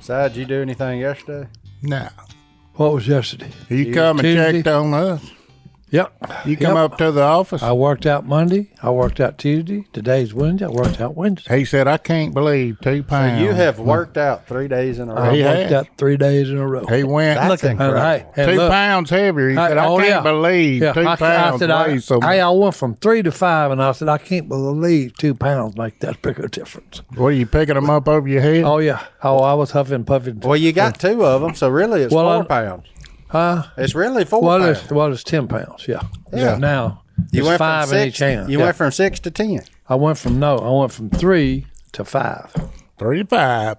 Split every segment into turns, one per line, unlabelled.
Si, did you do anything yesterday?
No.
What was yesterday?
You come and
Tuesday?
checked on us.
Yep.
You come up to the office.
I worked out Monday. I worked out Tuesday. Today's Wednesday. I worked out Wednesday.
He said, I can't believe 2 pounds.
So you have worked out 3 days in a row.
I
He
worked
has.
out 3 days in a row.
He went
That's
looking
incredible.
Hey,
2
look,
pounds heavier. He said, I
oh,
can't
yeah.
believe
Yeah,
2 pounds weighs so much.
I went from 3 to 5, and I said, I can't believe 2 pounds make that big a difference.
What, are you picking them up over your head?
Oh, yeah. Oh, I was huffing, puffing.
Well, you got 2 of them, so really it's 4 pounds. It's really 4 pounds.
It's 10 pounds, yeah.
Yeah.
Now,
You
it's
went
5
from
in
6.
each hand.
You
Yeah.
went from 6 to 10.
I went from 3 to 5.
3 to 5.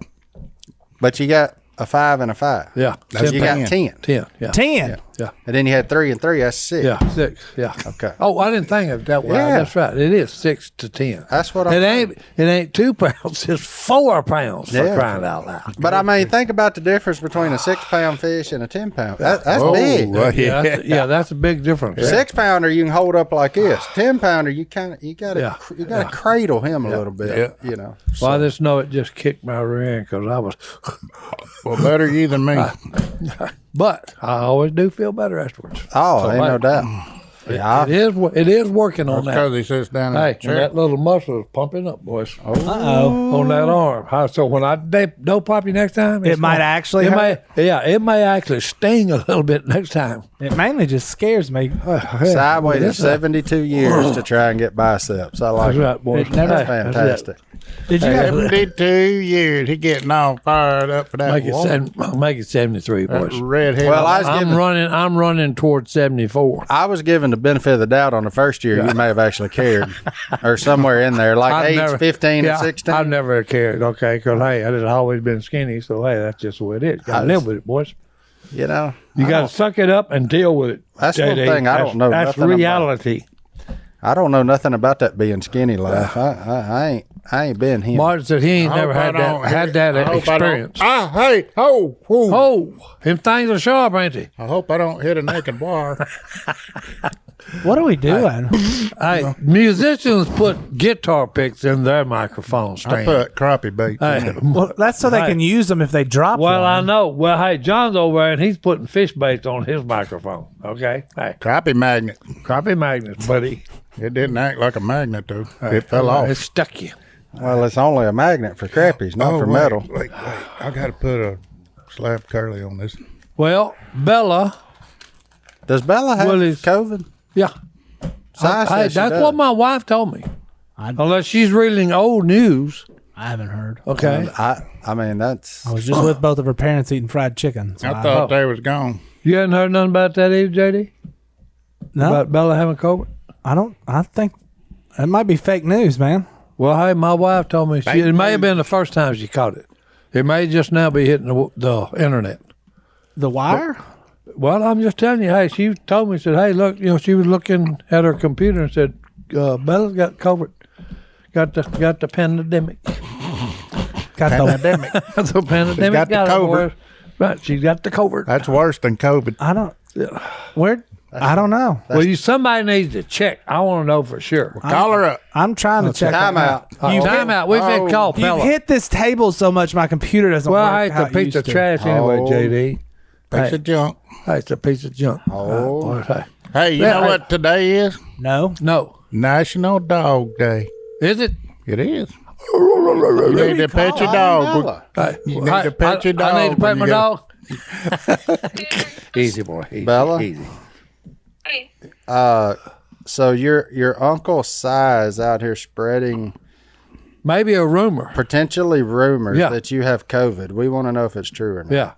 But you got a 5 and a 5.
Yeah.
That's
You got 10.
10, yeah.
10.
Yeah.
And then you had 3 and 3. That's 6.
Yeah, 6, yeah.
Okay.
Oh, I didn't think of it that way.
Yeah.
That's right. It is 6 to 10.
That's what I'm
It ain't 2 pounds. It's 4 pounds for
Yeah.
crying out loud.
But I mean, think about the difference between a 6-pound fish and a 10-pound. That's
Oh,
big.
well,
Yeah, that's a big difference.
6-pounder you can hold up like this. 10-pounder you gotta
Yeah.
cradle him a little bit.
Yeah.
You know.
Well, I just know it just kicked my rear end because I was.
Well, better you than me.
But I always do feel better afterwards.
Oh,
So,
ain't no
hey,
doubt. Yeah.
It is working on
That's because
that.
he sits down in
Hey,
the
and
chair.
that little muscle is pumping up, boys.
Uh-oh.
On that arm. So when I don't pop you next time,
It
it's
might
gonna-
actually
it
hurt.
it may actually sting a little bit next time.
It mainly just scares me.
So I waited 72 years to try and get biceps. I like
That's
it.
right, boys.
It never-
That's
Hey, that's
fantastic.
Did you?
72 years. He getting all fired up for that.
Make it 73,
That
boys.
redhead.
Well, I was
I'm running towards 74.
I was given the benefit of the doubt on the first year you may have actually carried, or somewhere in there, like age 15 or 16.
I've never cared, okay, because, hey, I've always been skinny, so, hey, that's just the way it is. Got to live with it, boys.
You know,
You got to suck it up and deal with it.
That's one
JD.
thing I don't know
That's
nothing about.
reality.
I don't know nothing about that being skinny life. I ain't been him.
Martin said he ain't never had that experience.
Hey,
Oh, them things are sharp, ain't they?
I hope I don't hit a naked bar.
What are we doing?
Hey, musicians put guitar picks in their microphone
I
stand.
put crappie bait.
Hey,
Well, that's so they can use them if they drop
well, I
one.
know. Well, hey, John's over there and he's putting fish baits on his microphone. Okay, hey,
Crappie magnet.
crappie magnets, buddy.
It didn't act like a magnet, though. It fell off.
It stuck you.
Well, it's only a magnet for crappies, not for
wait,
metal.
Wait. I got to put a slab curly on this.
Well, Bella,
Does Bella have
Willie's-
COVID?
yeah.
Si
Hey,
says she
that's
does.
what my wife told me.
I-
Unless she's reading old news.
I haven't heard.
Okay.
I mean, that's.
I was just with both of her parents eating fried chicken. So
I thought they was gone.
You hadn't heard nothing about that either, JD?
no,
About Bella having COVID?
I don't. I think it might be fake news, man.
Well, hey, my wife told me it may have been the first time she caught it. It may just now be hitting the internet.
The Wire.
Well, I'm just telling you, hey, she told me, said, hey, look, she was looking at her computer and said, Bella's got COVID. Got the pandemic.
Got the.
Pandemic.
The pandemic
got the
got her,
COVID.
boy. Right, she's got the COVID.
That's worse than COVID.
I don't. Where? I don't know.
Well, somebody needs to check. I want to know for sure.
Call her up.
I'm trying to check.
Time out.
Time out. We've had call
You've
Bella.
hit this table so much, my computer doesn't
Well,
work.
hey,
how
it's
it
a piece
used
of
to.
trash anyway,
Oh.
JD.
Piece of junk.
Hey, it's a piece of junk.
Oh.
Hey.
Hey, you know what today is?
No.
No.
National Dog Day.
Is it?
It is. You need to pet your dog.
Bella.
Hey,
You need to pet your dog.
I need to
when
pet my
you
dog. Easy, boy. Easy,
Bella?
Easy.
So your Uncle Si is out here spreading
Maybe a rumor.
potentially rumors
Yeah.
that you have COVID. We want to know if it's true or not.
Yeah.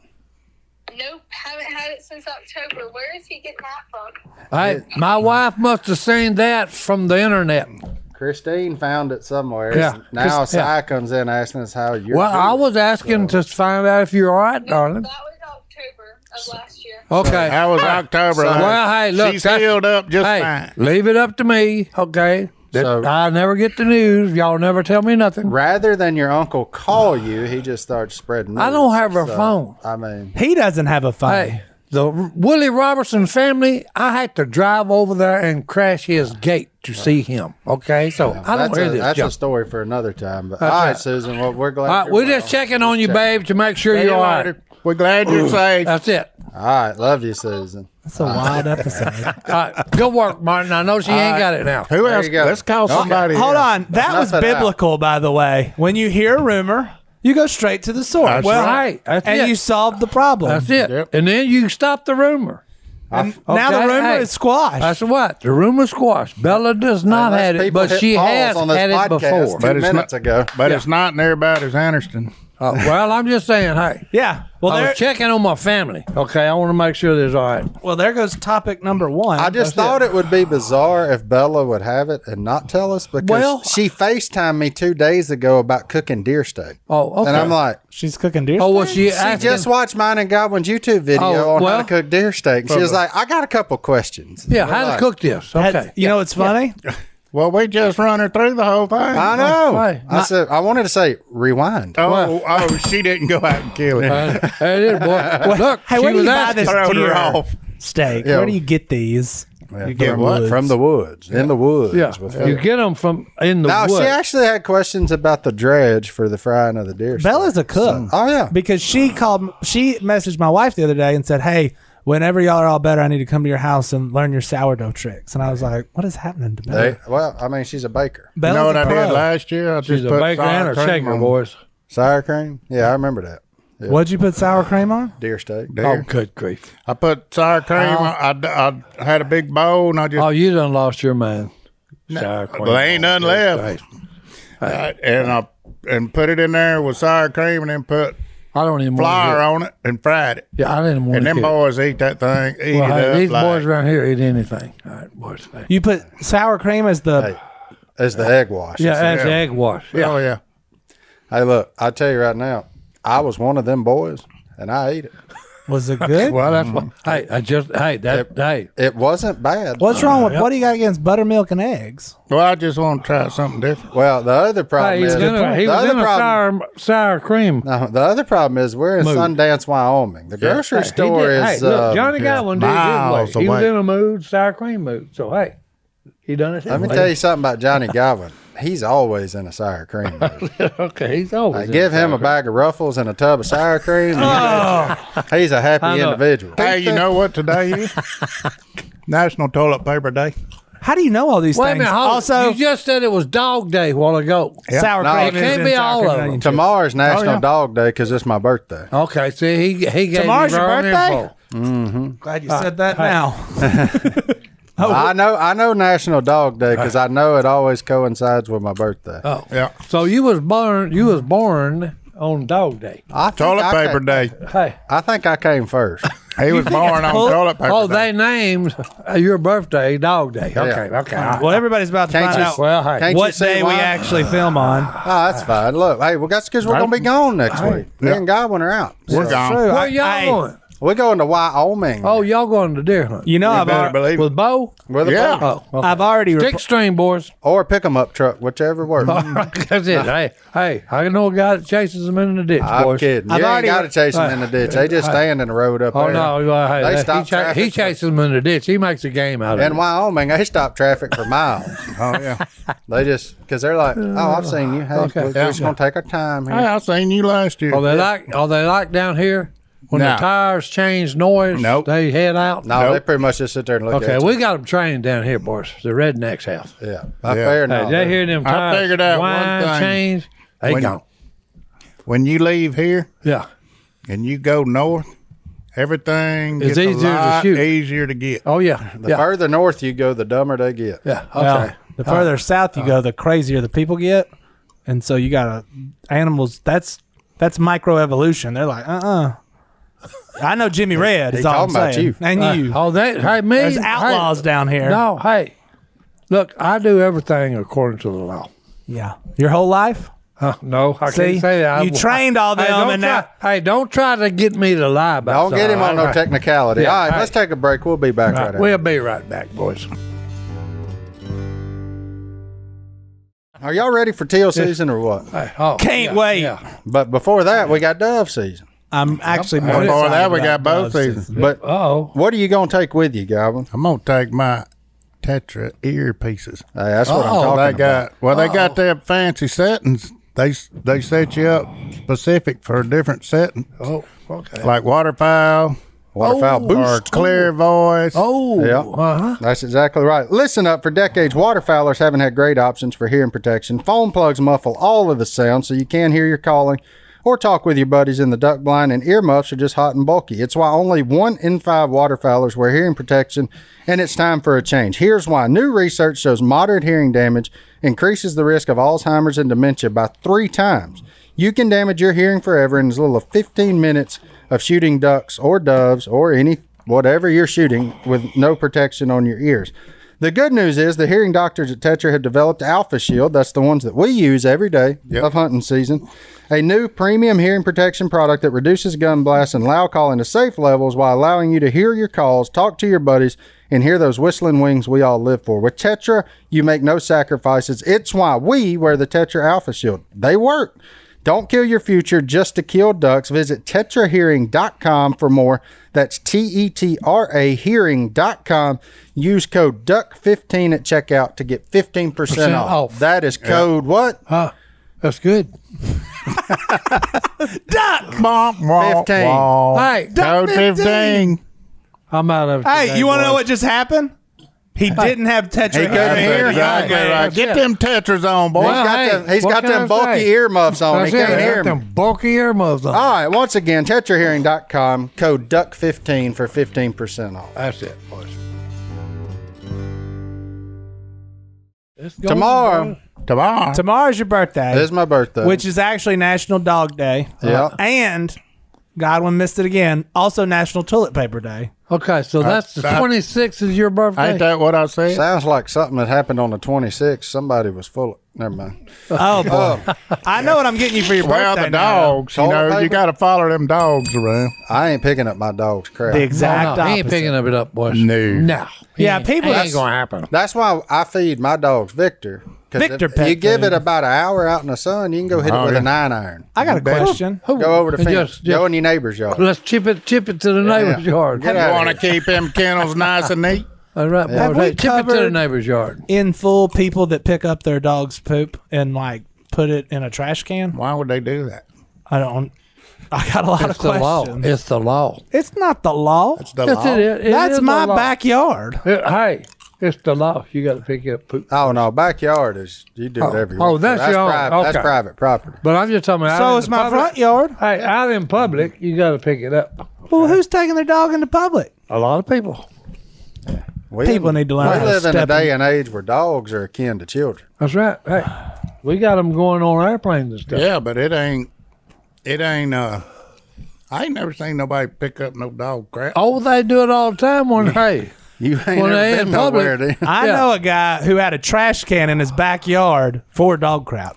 Nope, haven't had it since October. Where is he getting that from?
Hey, my wife must have seen that from the internet.
Christine found it somewhere.
Yeah.
Now
Chris- yeah.
Si comes in asking us how you're
Well, I
doing.
was asking to find out if you're all right, darling.
That was October of last year.
Okay.
That was October.
Well, hey, look,
she's
that's-
healed up just
Hey,
fine.
leave it up to me, okay?
So-
I never get the news. Y'all never tell me nothing.
Rather than your uncle call you, he just starts spreading news.
I don't have her
So,
phone.
I mean,
He doesn't have a phone.
Hey, the Willie Robertson family, I had to drive over there and crash his gate to see him. Okay, so I don't hear this.
That's
junk.
a story for another time. But all right, Susan, well, we're glad.
All right, we're just checking on you, babe, to make sure you're all right.
We're glad you're safe.
That's it.
All right, love you, Susan.
That's a wild episode.
All right, good work, Martin. I know she ain't got it now.
Who else?
you go.
Let's call somebody.
Hold
else.
on. That was
Snuff it
biblical, by the way. When you hear a rumor, you go straight to the source.
That's
Well,
right.
hey, that's
and
it.
you solve the problem.
That's it.
Yep.
And then you stop the rumor.
And now the
Okay,
rumor
hey.
is squashed.
That's what. The rumor squashed. Bella does not
Unless
have it,
people
but
hit
she
pause
has
on this
had it
podcast
before.
2 minutes ago.
But it's not in everybody's Anderson.
Well, I'm just saying, hey.
Yeah. Well,
I
there,
was checking on my family. Okay, I want to make sure there's all right.
well, there goes topic number one.
I just thought it would be bizarre if Bella would have it and not tell us because
Well-
she FaceTimed me 2 days ago about cooking deer steak.
Oh, okay.
And I'm like,
She's cooking deer.
oh, well,
steak?
she
she
asking,
just watched mine and Godwin's YouTube video
Oh,
on how
well-
to cook deer steak. And she was like, I got a couple questions.
yeah,
I'm
how
like,
to cook this. Okay.
You know what's funny?
Well, we just run her through the whole thing.
I know.
Right.
I said I wanted to say rewind.
Oh, she didn't go out and kill it.
There it is, boy. Look,
Hey,
she
where do
was
you buy
asking.
this
Throwed her
deer
off.
steak?
Yeah.
Where do you get these?
Yeah,
You get
from-
what?
From the woods. In the woods.
Yeah,
with
you get them from in the
Now,
woods.
she actually had questions about the dredge for the frying of the deer steak.
Bella's a cook.
Oh, yeah.
Because she messaged my wife the other day and said, "Hey, whenever y'all are all better, I need to come to your house and learn your sourdough tricks." And I was like, "What is happening to Bella?"
Well, I mean, she's a baker.
You know
Bella's
what
a
I
pro.
did last year? I
She's
just
a
put
baker and a
sour cream
shaker,
on
boys.
Sour cream? Yeah, I remember that. Yeah.
What'd you put sour cream on?
Deer steak.
deer.
Oh, good grief.
I put sour cream. I had a big bowl and I just
Oh, you done lost your mind. Sour cream.
there ain't none left. And put it in there with sour cream and then put
I don't even
flour
want
on it and fried it.
Yeah, I didn't want
And
to
them
get it.
boys eat that thing. Eat
Well,
it
hey,
up
these
like,
boys around here eat anything. All right, boys. Hey.
You put sour cream as the.
Hey, as the egg wash.
Yeah, that's
yeah.
egg wash.
Oh yeah.
Hey, look, I tell you right now, I was one of them boys, and I ate it.
Was it good?
Well, that's what. Hey,
It wasn't bad.
What's wrong with what do you got against buttermilk and eggs?
Well, I just want to try something different.
Well, the other problem
Hey,
is
he was in a sour cream.
No, the other problem is we're in
Mood.
Sundance, Wyoming. The grocery
Hey,
store
hey,
is.
look, Johnny Godwin did
miles
his way. He was
away.
in a mood, sour cream mood. So hey, he done it.
Let me tell you something about Johnny Godwin. He's always in a sour cream mood.
Okay, he's always. in
Give him
sour
a bag of Ruffles and a tub of sour cream. And he's a
I
happy
know.
individual.
Hey, you know what today is? National Toilet Paper Day.
How do you know all these
Wait a
things?
minute. Hold
Also,
you just said it was Dog Day a while ago.
sour
No,
cream
it
is
can't
in
be
sour
all
cream
of
and
them.
onion chips.
Tomorrow's National
yeah.
Dog Day because it's my birthday.
Okay, see, he gave
Tomorrow's
me
your
wrong
birthday?
info.
Glad you said that now.
I know National Dog Day because I know it always coincides with my birthday.
Oh,
Yeah.
so you was born on Dog Day.
I think
Toilet
I
Paper
ca-
Day.
Hey,
I think I came first.
He was born on Toilet Paper
oh,
Day.
they named your birthday Dog Day. Okay, okay.
Well, everybody's about to
Can't
find
you-
out
Well, hey,
Can't you
what
see
day we
why?
actually film on.
Oh, that's fine. Look, hey, well, that's because we're going to be gone next week. Me and Godwin are out.
We're
So,
gone.
True.
where
I-
y'all going?
we're going to Wyoming.
Oh, y'all going to deer hunt?
You know,
You
I've,
better believe
With Bo?
With a
Yeah.
boat.
Oh, okay.
I've already
Stick string, boys.
Or a pick-em-up truck, whichever works.
That's it. Hey, I know a guy that chases them in the ditch,
I'm
boys.
kidding.
I've
You ain't
already-
got to chase them in the ditch. They just stand in the road up
Oh
there.
no! Hey,
They
he,
stop traffic.
he chases them in the ditch. He makes a game out of
In
it.
Wyoming, they stop traffic for miles.
Oh, yeah.
They just, because they're like, oh, I've seen you. Hey,
Okay.
we're just going to take our time
Hey,
here.
I seen you last year.
Are they like down here when
No.
the tires change noise?
Nope.
They head out.
No,
Nope.
they pretty much just sit there and look
Okay,
at you.
we got them trained down here, boys. The rednecks have.
Yeah.
Yeah.
Fair
Hey,
enough.
they hear them
I
tires
figured out one
whine,
thing.
change. They
When-
gone.
When you leave here
Yeah.
and you go north, everything
It's
gets
easier
a
to
lot
shoot.
easier to get.
Oh yeah.
The
yeah.
further north you go, the dumber they get.
Yeah. Okay.
Well, the further south you go, the crazier the people get, and so you got animals. That's microevolution. They're like, I know Jimmy Red. Is
He
all I'm
talking about
saying.
you.
And you.
Oh, hey, me.
There's outlaws down here.
No, hey. Look, I do everything according to the law.
Yeah, your whole life.
No, I
See,
can't say that.
you trained all them,
don't
and
try,
now
hey, don't try to get me to lie about
Don't get him on no
All right.
technicality.
Yeah,
All right,
hey.
let's take a break. We'll be back right
Right,
after.
we'll be right back, boys.
Are y'all ready for teal season or what?
Hey, oh,
Can't
yeah,
wait.
Yeah.
But before that, we got dove season.
I'm actually more
Before
excited
that, we
about
got both
dove
seasons.
season.
But
Oh,
what are you going to take with you, Godwin?
I'm gonna take my Tetra earpieces.
Hey, that's what I'm
They
talking about.
got they got their fancy settings. They set you up specific for different settings,
oh, okay.
like waterfowl
Waterfowl
or
boost.
clear voice.
Oh,
Yeah. That's exactly right. Listen up. For decades, waterfowlers haven't had great options for hearing protection. Foam plugs muffle all of the sound so you can't hear your calling or talk with your buddies in the duck blind, and earmuffs are just hot and bulky. It's why only 1 in 5 waterfowlers wear hearing protection, and it's time for a change. Here's why. New research shows moderate hearing damage increases the risk of Alzheimer's and dementia by 3 times. You can damage your hearing forever in as little as 15 minutes of shooting ducks or doves or whatever you're shooting with no protection on your ears. The good news is the hearing doctors at Tetra have developed Alpha Shield. That's the ones that we use every day of hunting season. A new premium hearing protection product that reduces gun blasts and loud calling to safe levels while allowing you to hear your calls, talk to your buddies, and hear those whistling wings we all live for. With Tetra, you make no sacrifices. It's why we wear the Tetra Alpha Shield. They work. Don't kill your future just to kill ducks. Visit tetrahearing.com for more. That's TETRA hearing.com. Use code DUCK15 at checkout to get 15% off. That is code what?
That's good.
Duck!
15.
Hey,
Code 15.
I'm out of it.
Hey,
today,
you want to know
boys.
what just happened? He didn't have Tetra.
He couldn't hear.
Exactly right. Get them Tetras on, boy.
Well,
He's
what
got
can I
them bulky
say?
earmuffs on.
That's
He
it.
can't
I
hear
got
them.
them bulky earmuffs on.
All right. Once again, tetrahearing.com, code DUCK15 for 15% off.
That's it, boys. It's going,
Tomorrow
Tomorrow.
Tomorrow's your birthday,
is my birthday.
which is actually National Dog Day.
Yeah.
And Godwin missed it again. Also National Toilet Paper Day.
Okay, so that's the 26th is your birthday.
Ain't that what I said?
Sounds like something that happened on the 26th. Somebody was full of... Never mind.
Oh, boy. I know what I'm getting you for your
Well,
birthday
the
now, though.
dogs, you
Toilet
know, you
paper?
got to follow them dogs around.
I ain't picking up my dog's crap.
The exact
no, he ain't
opposite.
picking up it up, boys.
No.
No.
Yeah,
He
people-
ain't gonna happen.
That's why I feed my dogs Victor. 'Cause
Victor
if
pet
you give
food.
it about an hour out in the sun, you can go hit it with a 9-iron.
I got a question.
Go over the
And
fence. Go in your neighbor's yard.
Let's chip it to the neighbor's yard.
Get
You
out
want
of
to keep them kennels nice and neat?
All right, boys.
Have we
Hey, chip it to the
covered-
neighbor's yard.
In full, people that pick up their dog's poop and like put it in a trash can.
Why would they do that?
I got a lot
It's
of
the law.
questions.
It's the law.
It's not the law.
It's the
Yes,
law.
it
That's
is
my
the law.
backyard.
Hey, it's the law. You got to pick up poop.
Oh, no. Backyard is... You do whatever you
Oh,
want.
that's your own.
private. That's
Okay.
private property.
But I'm just talking about.
So
out
it's
in the
my
public.
front yard.
Hey, out in public, you got to pick it up.
Well, who's taking their dog into public?
A lot of people.
People need to learn how to
We live in a
step
day and age where dogs are akin to children.
That's right. Hey, we got them going on airplanes and stuff.
Yeah, but it ain't, I ain't never seen nobody pick up no dog crap.
Oh, they do it all the time. When hey,
You ain't
When they
never
in
been nowhere.
public-
then.
I
Yeah.
know a guy who had a trash can in his backyard for dog crap.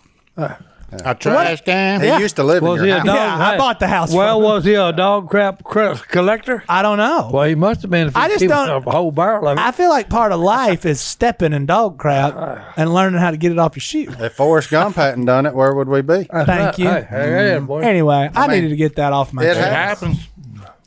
A trash can?
He used to live
was
in
he
your
a
house.
dog?
Yeah, I bought the house
Well,
from him.
was he a dog crap collector?
I don't know.
Well, he must have been. If
I
he
just
keeps
don't-
a whole barrel of it.
I feel like part of life is stepping in dog crap and learning how to get it off your shoe.
If Forrest Gump hadn't done it, where would we be?
Thank you.
Hey, boy.
Anyway, I
mean,
needed to get that off my
it
chest.
happens.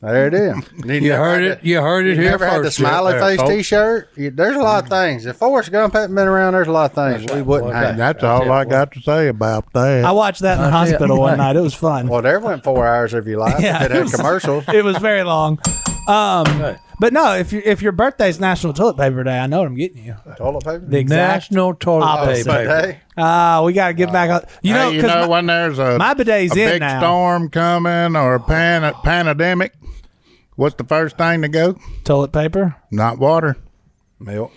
There it is.
You heard it. You heard it
You
here
never had the
first.
smiley
Yeah,
face
folks.
T-shirt? There's a lot of things. If Forrest Gump hadn't been around, there's a lot of things we wouldn't have.
That's all I got to say about that.
I watched that in the
That's it.
hospital one night. It was fun.
Well, there went 4 hours of your life.
Yeah,
if it had commercials.
It was very long. But no, if your birthday's National Toilet Paper Day, I know what I'm getting you.
Toilet paper?
The exact.
National Toilet
opposite.
Paper.
Hey,
We got to get back on. You know,
Hey,
because
when there's a
my bidet's in
big
now.
storm coming or a pandemic, what's the first thing to go?
toilet paper,
Not water,
milk.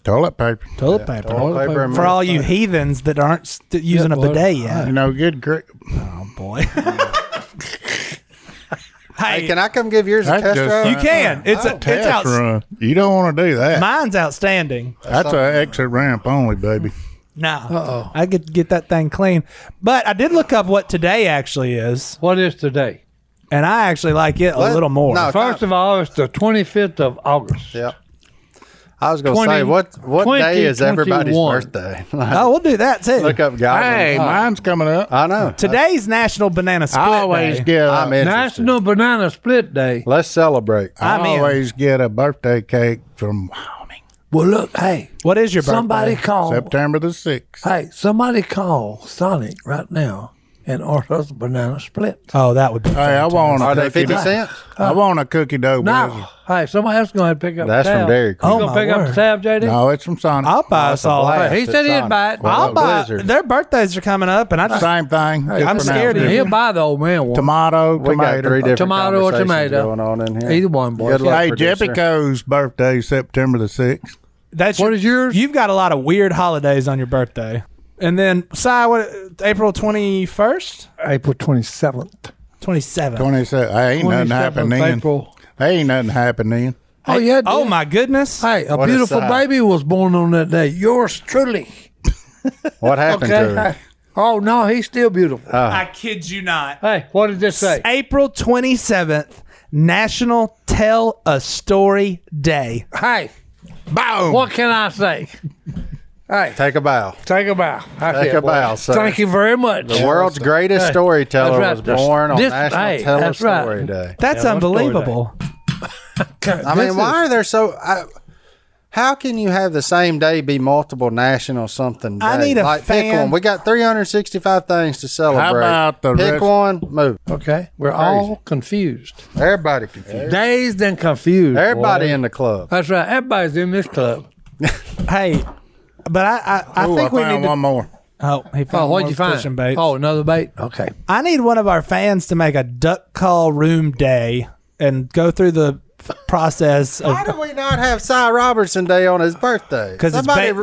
toilet paper.
toilet paper.
Toilet paper and
For
milk.
all you heathens that aren't using a
well,
bidet yet.
You know, good.
Oh boy.
Hey, can I come give yours a
That's
test
just-
drive?
You can. It's
Test
out.
run. You don't want to do that.
Mine's outstanding.
That's an exit ramp only, baby.
No, I get that thing clean. But I did look up what today actually is,
What is today?
and I actually like it a little more.
no.
First of all, it's the 25th of August.
Yep. I was going to say, what day is everybody's
2021.
birthday?
Oh, we'll do that too.
Look up Godwin.
Hey, mine's coming up.
I know.
Today's National Banana Split
I always
Day.
get.
I'm interested.
National Banana Split Day.
Let's celebrate.
I
I'm in.
always get a birthday cake from Wyoming.
Well, look, hey,
What is your birthday?
somebody call.
September the 6th.
Hey, somebody call Sonic right now and order us a banana split.
Oh, that would be.
Hey, I want
Are
a
they
cookie
50
dough.
cents?
I want a cookie dough
No,
blizzard.
hey, somebody else going to pick up
That's
the tab.
from Dairy Queen.
You
Oh,
going to
my
pick up
word.
the tab, JD?
No, it's from Sonic.
I'll buy us all.
blast.
He said he'd
It's
buy it.
on.
I'll buy.
Blizzard.
Their birthdays are coming up, and I just
Same thing.
I'm scared of
He'll buy the old man one.
Tomato,
We got
tomato.
3 different
Tomato or
conversations
tomato.
going on in here.
Either one, boy.
Good luck,
Hey,
producer.
Jeppico's birthday, September the 6th.
that's
What is yours?
You've got a lot of weird holidays on your birthday, and then Si, what? April 21st,
April 27th.
27th.
27th. Hey, ain't nothing
27th
happening then.
April.
Hey, ain't nothing happening.
Oh, yeah.
Oh
dear.
my goodness!
Hey, a
What a
beautiful
sight.
baby was born on that day. Yours truly.
What happened
Okay.
to him?
Hey. Oh, no, he's still beautiful.
I kid you not.
Hey, what did this say?
April 27th, National Tell a Story Day.
Hey,
Boom.
what can I say? Hey,
Take a bow.
take a bow. That's
Take
it,
a
boy.
bow, sir.
Thank you very much.
The world's greatest
Hey,
storyteller
that's right.
was born on
This-
National
hey,
Tell a
that's right.
Story Day.
That's
Tell a Story
unbelievable.
I mean, why are there so... how can you have the same day be multiple national something days?
I need a
Pick
fan-
one. We got 365 things to celebrate.
How about the
Pick
rest-
one, move.
Okay, we're all confused.
Everybody confused.
Dazed and confused.
Everybody
boy.
in the club.
That's right. Everybody's in this club.
Hey, but I
Ooh,
think we
found
need to.
one more.
Oh, he
Oh,
found
what'd
more
you find?
fishing baits.
Oh, another bait? Okay.
I need one of our fans to make a duck call room day and go through the process of
Why do we not have Si Robertson Day on his birthday?
because it's Babe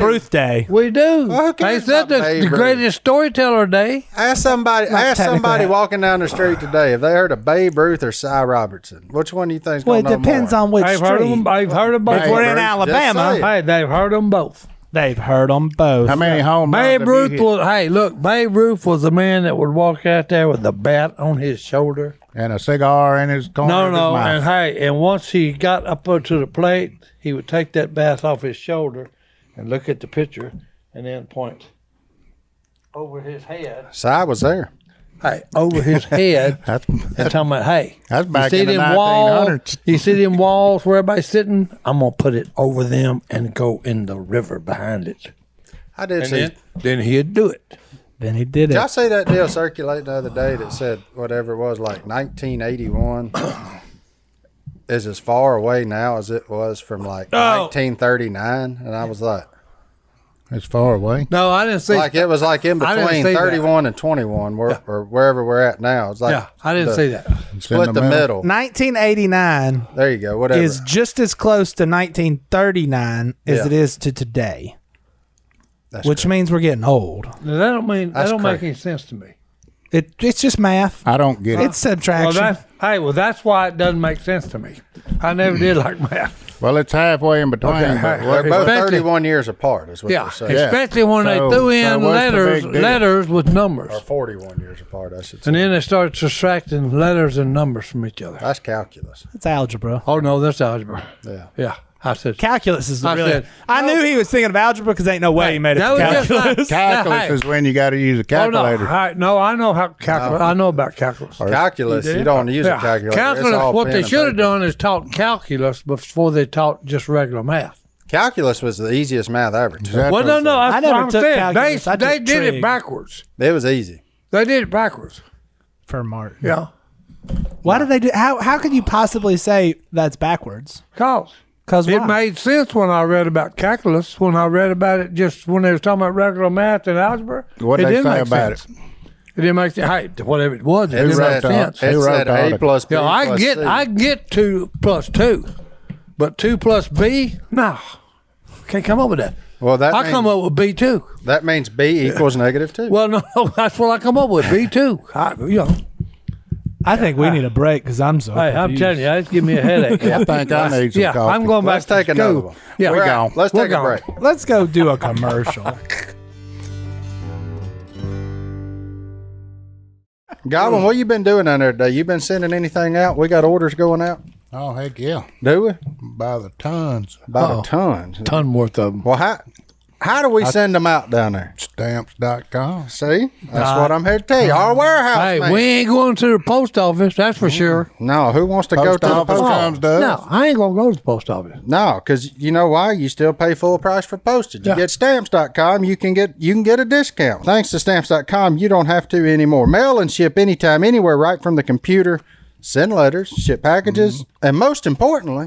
Ruth Day.
We do.
Well, who
They
cares
said
about
that's
Babe
the
Ruth?
greatest storyteller day.
Ask somebody.
Not
Ask somebody
technically.
walking down the street today if they heard of Babe Ruth or Si Robertson. Which one do you think's
Well,
going
it
to know
depends
more?
on which
I've heard of
street.
them. I've heard of both.
If we're in
Ruth, just
Alabama,
say it.
Hey, they've heard them both.
they've heard them both.
How many home runs
Babe
have you
Ruth
hit?
was. Hey, look, Babe Ruth was the man that would walk out there with the bat on his shoulder.
And a cigar in his corner.
No,
of his
no,
mouth.
and hey, and once he got up to the plate, he would take that bat off his shoulder and look at the pitcher, and then point over his head.
Si was there.
Hey, over his head,
That's,
and talking about, hey,
that's back
you see
in the
them walls?
1900s.
You see them walls where everybody's sitting? I'm gonna put it over them and go in the river behind it,
I did
and
see.
then he'd do it.
Then he did
Did y'all
it.
see that deal circulate the other day that said whatever it was, like 1981 is as far away now as it was from like 1939? And I was like,
It's far away.
No, I didn't see.
like it was like in
I didn't
between
see that.
31 and 21 or wherever we're at now. It's like
Yeah, I didn't
the-
see that.
It's
Split
in
the middle.
1989
There you go. Whatever.
is just as close to 1939 as
Yeah.
it is to today,
That's
which
correct.
means we're getting old.
That don't mean that
That's
don't make
crazy.
any sense to me.
It's just math.
I don't get it.
It's subtraction.
Well, that's why it doesn't make sense to me. I never did like math.
Well, it's halfway in between.
Okay,
but
hey,
They're both
especially-
31 years apart, is what
Yeah,
they're saying.
especially when they
So-
threw in
so what's the big deal?
letters with numbers,
Or 41 years apart, I should say.
and then they started subtracting letters and numbers from each other.
That's calculus.
It's algebra.
Oh no, that's algebra.
Yeah.
Yeah, I said.
Calculus is
I
really.
said-
I knew he was thinking of algebra because ain't no way he made it
That
to
was just
calculus.
like-
Calculus
Hey.
is when you got to use a
Oh no,
calculator.
no, I know how calculus. I know about calculus.
Calculus, you don't use a calculator. It's
Calculus.
all
What
pen
they
and
should have
paper.
done is taught calculus before they taught just regular math.
Calculus was the easiest math ever.
Is that
Well, no, that's
I
what
never
I'm
took
saying.
calculus. I
They
took
did it
trig.
backwards.
It was easy.
They did it backwards.
For Martin.
Yeah,
Why did they do? How could you possibly say that's backwards?
cause.
Because
It made sense when I read about calculus. When I read about it, just when they was talking about regular math and algebra,
What'd
it
they
didn't
say
make
about
sense. It didn't make sense. Hey, whatever it was, it
It
didn't make
said,
sense.
it
Who wrote
said
the
A
article?
plus B
You know,
plus C.
I get 2 plus 2, but 2 plus B, no, can't come up with that.
Well, that
I
means,
come up with B2.
that means B equals negative 2.
Well, no, that's what I come up with, B2. You know,
I think we need a break because I'm so.
hey, I'm
confused.
telling you, it's giving me a headache.
I think I need some
Yeah,
coffee.
I'm going back
Let's
to
take another
school.
one.
Yeah,
We're
we're
out. Let's
We're
take a
gone.
break.
Let's go do a commercial.
Godwin, what you been doing down there today? You been sending anything out? We got orders going out.
Oh, heck yeah.
Do we?
By the tons.
About a ton.
Ton worth of them.
Well, how do we send them out down there?
Stamps.com.
See? That's what I'm here to tell you. Our warehouse,
Hey,
man.
we ain't going to the post office, that's for sure.
No, who wants to go
Post
to the
office
post
comes to us.
No, I ain't going to go to the post office.
No, because you know why? You still pay full price for postage. You get stamps.com, you can get a discount. Thanks to stamps.com, you don't have to anymore. Mail and ship anytime, anywhere, right from the computer. Send letters, ship packages, and most importantly,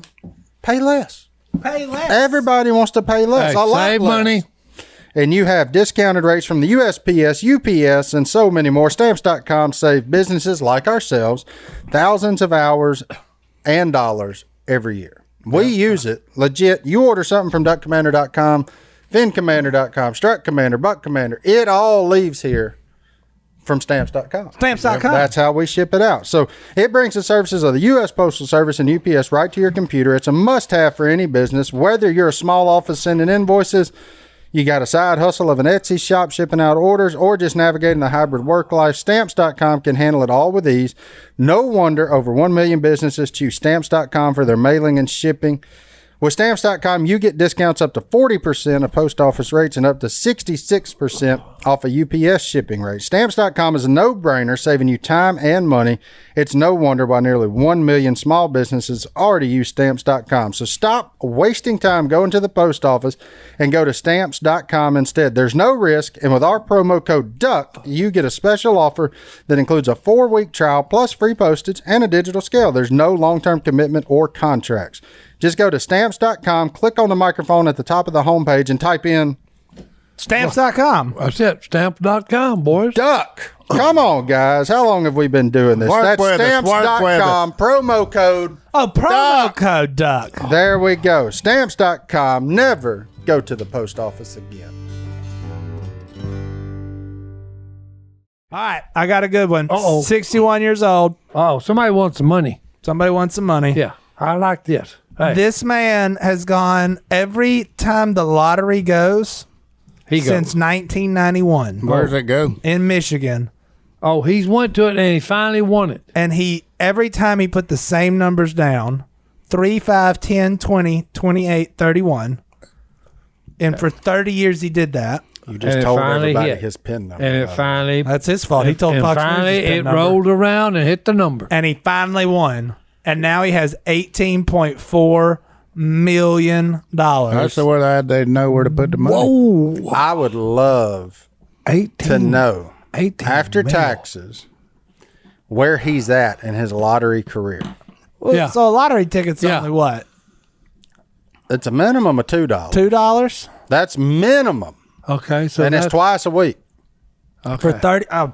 pay less.
Pay less.
Everybody wants to pay less.
Hey,
A lot
save
less.
money.
And you have discounted rates from the USPS, UPS, and so many more. Stamps.com save businesses like ourselves thousands of hours and dollars every year. We use it legit. You order something from duckcommander.com, fincommander.com, strut commander, buck commander. It all leaves here from stamps.com.
Stamps.com.
That's how we ship it out. So it brings the services of the U.S. Postal Service and UPS right to your computer. It's a must-have for any business, whether you're a small office sending invoices, you got a side hustle of an Etsy shop shipping out orders, or just navigating the hybrid work life. Stamps.com can handle it all with ease. No wonder over 1 million businesses choose Stamps.com for their mailing and shipping. With Stamps.com, you get discounts up to 40% of post office rates and up to 66% off a UPS shipping rate. Stamps.com is a no-brainer, saving you time and money. It's no wonder why nearly 1 million small businesses already use Stamps.com. So stop wasting time going to the post office and go to Stamps.com instead. There's no risk, and with our promo code DUCK, you get a special offer that includes a 4-week trial plus free postage and a digital scale. There's no long-term commitment or contracts. Just go to Stamps.com, click on the microphone at the top of the homepage, and type in
Stamps.com.
That's it. Stamps.com, boys.
DUCK. Come on, guys. How long have we been doing this?
Work
That's
with us, work with
Stamps.com, promo code.
Oh, promo code DUCK.
There we go. Stamps.com. Never go to the post office again.
All right, I got a good one.
Uh-oh.
61 years old.
Oh, somebody wants some money.
Somebody wants some money.
Yeah, I like this. Hey,
This man has gone every time the lottery goes
he
since
goes.
1991
Where's it go?
in Michigan.
Oh, he's went to it and he finally won it.
And every time he put the same numbers down 3, 5, 10, 20, 28, 31. And for 30 years he did that.
You just
And it
told
finally
everybody
hit.
his PIN number.
And it finally,
That's his fault. He told
and
Fox News
finally
his PIN
it
number.
rolled around and hit the number.
And he finally won. And now he has $18.4 million.
That's the word they'd know where to put the money.
Whoa,
I would love
18
to know,
18
after
mil.
taxes, where he's at in his lottery career.
Well,
Yeah.
So a lottery ticket's
Yeah.
only what?
It's a minimum of $2.
$2
That's minimum.
Okay, so
And it's
that's
twice a week.
for 30. Oh,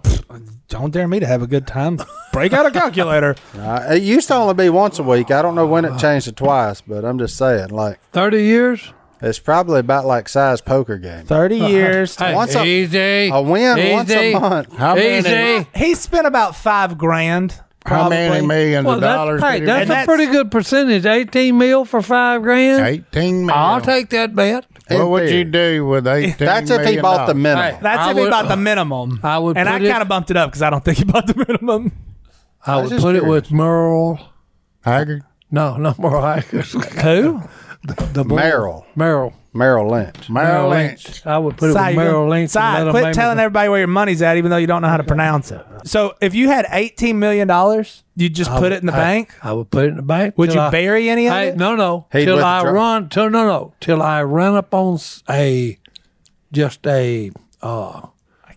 don't dare me to have a good time. Break out a calculator.
It used to only be once a week. I don't know when it changed to twice, but I'm just saying, like,
30 years.
it's probably about like size poker game.
30 years.
Hey,
Once a-
easy.
A win once a
Easy.
month.
How many,
Easy.
He spent about $5,000.
how many
Probably.
millions
Well,
of dollars
that's, hey,
did he
that's
win?
a pretty good percentage. 18 mil for $5,000.
18 million.
I'll take that bet.
What would you
In
do with 18
That's if he
million
bought the
dollars?
minimum.
Hey,
That's
I
if he
would-
bought the minimum.
I would
and I
put it-
kind of bumped it up because I don't think he bought the minimum.
I would
just
put it
curious.
with Merle.
Haggard?
No, not Merle Haggard.
Who?
The boy.
Merrill.
Merrill
Lynch.
Merrill Lynch.
I would put it
Si,
with
you're
Merrill
gonna-
Lynch.
Si,
and let 'em
quit
make
telling
me-
everybody where your money's at, even though you don't know how to pronounce it. So if you had $18 million, you'd just put it in the bank?
I would put it in the bank.
Would
till
you bury any of
Hey,
it?
no.
He'd
Till I
withdraw.
run. Till I run up on a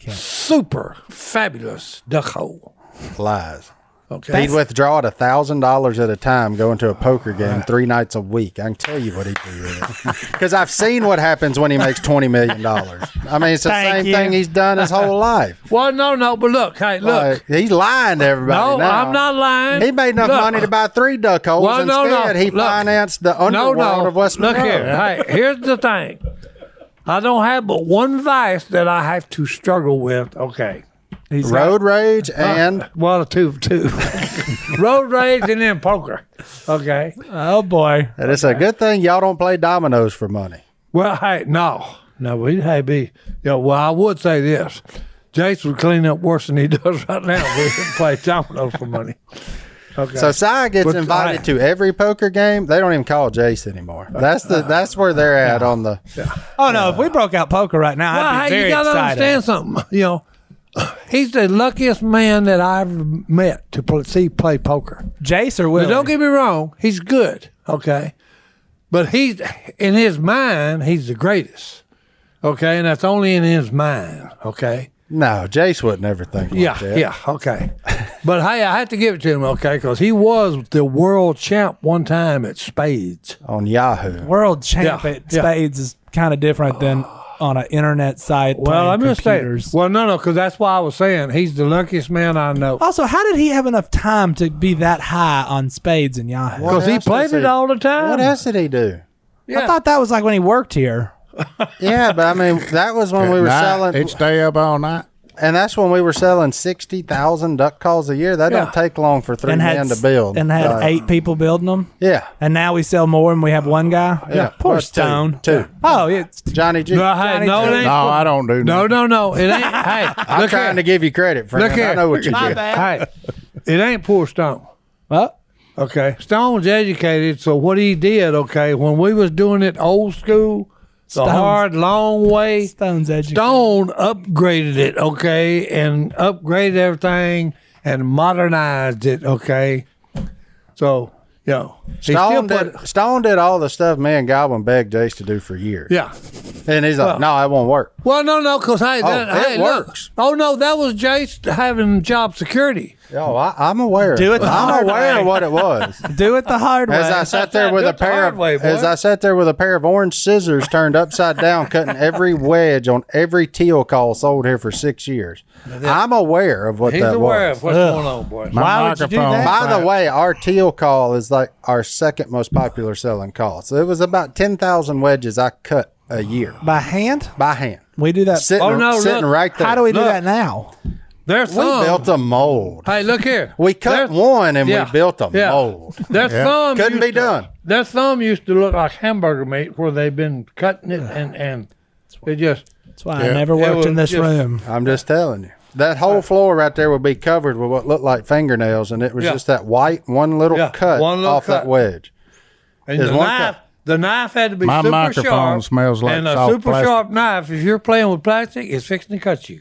super fabulous duck hole.
Lies.
Okay.
He'd withdraw it $1,000 at a time, going to a poker game 3 nights a week. I can tell you what he'd do with it. Because I've seen what happens when he makes $20 million. I mean, it's the
Thank
same
you.
thing he's done his whole life.
Well, no, but look, look.
Like, he's lying to everybody
No,
now.
I'm not lying.
He made enough
Look.
money to buy 3 duck holes.
Well, no,
Instead, he
look.
financed the underworld of West
Look
Monroe.
here. Hey, here's the thing. I don't have but one vice that I have to struggle with. Okay.
Road rage and
Well, two. Road rage and then poker. Okay.
Oh, boy.
and it's a good thing y'all don't play dominoes for money.
Well, hey, no, we well, I would say this: Jace would clean up worse than he does right now. We didn't play dominoes for money. Okay.
So Si gets
But
invited to every poker game. They don't even call Jace anymore. That's where they're at on the.
Oh no! If we broke out poker right now,
Well,
I'd be
hey,
very
you gotta
excited.
understand something. You know, he's the luckiest man that I've met to play poker.
Jace or
But
Willie?
don't get me wrong, he's good. Okay, but he's in his mind, he's the greatest. Okay, and that's only in his mind. Okay.
No, Jace wouldn't ever think like that.
Yeah, okay. But hey, I have to give it to him, okay, because he was the world champ one time at spades.
On Yahoo.
World champ
Yeah,
at
yeah.
spades is kind of different than on an internet site.
Well, I'm
playing
just saying.
computers.
Well, no, because that's why I was saying he's the luckiest man I know.
Also, how did he have enough time to be that high on spades and Yahoo?
What
Because he
else
played
does
it
he-
all the time.
What else did he do?
Yeah.
I thought that was like when he worked here.
Yeah, but I mean, that was when we were selling.
He'd stay up all night.
And that's when we were selling 60,000 duck calls a year. That
Yeah.
don't take long for three men to build.
And had 8 people building them.
Yeah.
And now we sell more and we have one guy.
Yeah.
Poor
Well,
Stone.
Two.
Oh, it's
Johnny G.
No, hey,
Johnny
no, it
G.
ain't.
No, I don't do
No,
that.
no. It ain't. Hey,
I'm
look
trying to
here.
give you credit, friend.
Look here.
I know what you
My
did.
bad.
Hey, it ain't poor Stone.
well,
Okay, Stone's educated, so what he did, okay, when we was doing it old school, the
Stone's-
hard, long way,
Stone's educated.
Stone upgraded it, okay, and upgraded everything and modernized it, okay. So, you know, he
Stone did all the stuff me and Godwin begged Jace to do for years.
yeah.
And he's like, no, it won't work.
Well, no, because hey,
it
look.
works.
Oh no, that was Jace having job security.
Yo, I'm aware.
Do it the
I'm
hard
aware
way.
of what it was.
Do it the hard way.
As I sat there with
Do
a
it the
pair
hard
of
way, boy.
as I sat there with a pair of orange scissors turned upside down, cutting every wedge on every teal call sold here for 6 years. I'm aware of what
He's
that
aware
was.
of what's going on, boy.
My
Why would you do
microphone's
that?
By the
fat.
way, our teal call is like our second most popular selling call. So it was about 10,000 wedges I cut a year
By hand?
by hand.
We do that.
Sitting,
Oh, no,
sitting
look.
right there.
How do we do
Look.
that now?
There's
We
some.
built a mold.
Hey, look here.
We cut
There's-
one and
yeah,
we built a
yeah.
mold.
Their thumb
Couldn't
used
be
to-
done.
Their thumb used to look like hamburger meat, where they've been cutting it and it just.
That's why I never worked
was
in this
just-
room.
I'm just telling you. That whole floor right there would be covered with what looked like fingernails, and it was
Yeah.
just that white one little
Yeah,
cut
one little
off
cut.
that wedge.
And
There's
the
one
knife,
cut.
the knife had to be
My
super
microphone
sharp.
smells like
and a
soft
super
plastic.
sharp knife. If you're playing with plastic, it's fixing to cut you.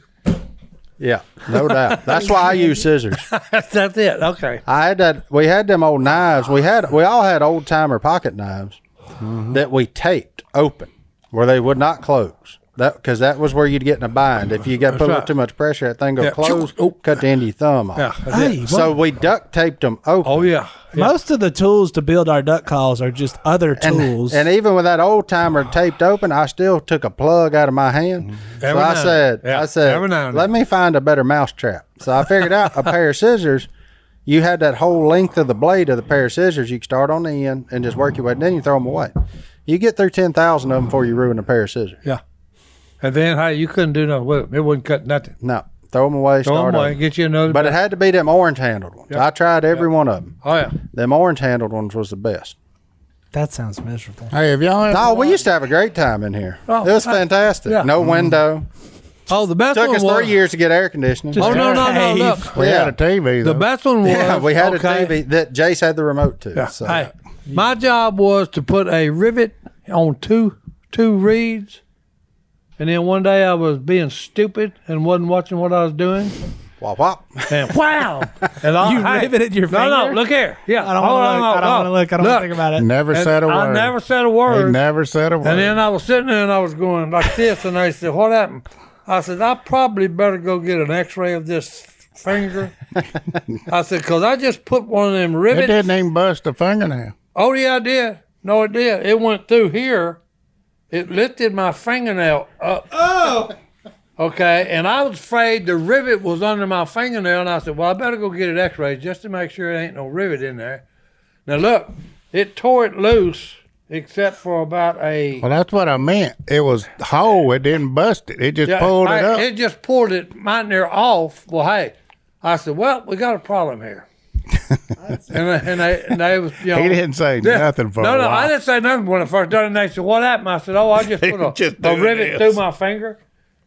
Yeah, no doubt. That's why I use scissors.
That's it. Okay.
I had that. We had them old knives. We all had old timer pocket knives that we taped open where they would not close. Because that was where you'd get in a bind. If you got put a little
right.
too much pressure, that thing go
Yeah.
close,
Oh.
cut the end of your thumb off.
Yeah. That's
Hey,
it.
So we duct taped them open.
Oh yeah.
Most of the tools to build our duck calls are just other tools.
And even with that old timer taped open, I still took a plug out of my hand. So
Every
I
now and
said,
then. Yeah,
I said,
every now and
let
then.
me find a better mouse trap. So I figured out a pair of scissors. You had that whole length of the blade of the pair of scissors. You could start on the end and just work your way. Then you throw them away. You get through 10,000 of them before you ruin a pair of scissors.
Yeah. And then hey, you couldn't do nothing with them. It wouldn't cut nothing.
No, throw them away.
Throw
Start
them away.
over.
Get you another.
But it had to be them orange handled ones. I tried every one of them.
Oh yeah.
Them orange handled ones was the best.
that sounds miserable.
Hey, have y'all ever
Oh, we used to have a great time in here.
Oh,
It was fantastic.
yeah.
No window.
Oh, the best
Took
one
us
was.
3 years to get air conditioning.
Oh no.
Hey.
Look.
We
Yeah.
had a TV,
The
though.
best one was.
Yeah, we had
okay.
a TV that Jace had the remote to. So.
Hey, my job was to put a rivet on two reeds, and then one day I was being stupid and wasn't watching what I was doing,
Wop wop.
and wow! And I,
You riveted your
No,
finger?
look here. Yeah,
I don't
hold
want to
on,
look. I don't want to look. I don't want to think about it.
Never
And
said a word.
I never said a
He
word.
never said a word.
And then I was sitting there and I was going like this, and they said, "What happened?" I said, "I probably better go get an X-ray of this finger." I said, "Cause I just put one of them
it
rivets."
didn't even bust a fingernail.
Oh yeah, I did. No, it did. It went through here. It lifted my fingernail up. Oh. Okay, and I was afraid the rivet was under my fingernail, and I said, "Well, I better go get it X-rayed just to make sure there ain't no rivet in there." Now look, it tore it loose, except for about a.
Well, that's what I meant. It was whole. It didn't bust it. It just pulled it up.
It just pulled it mine there off. Well, hey, I said, "Well, we got a problem here." and they was, you know,
He didn't say nothing for
no,
a
no,
while.
I didn't say nothing when I first done it. And they said, "What happened?" I said, "Oh, I just put
Just
a
doing
rivet
this.
through my finger."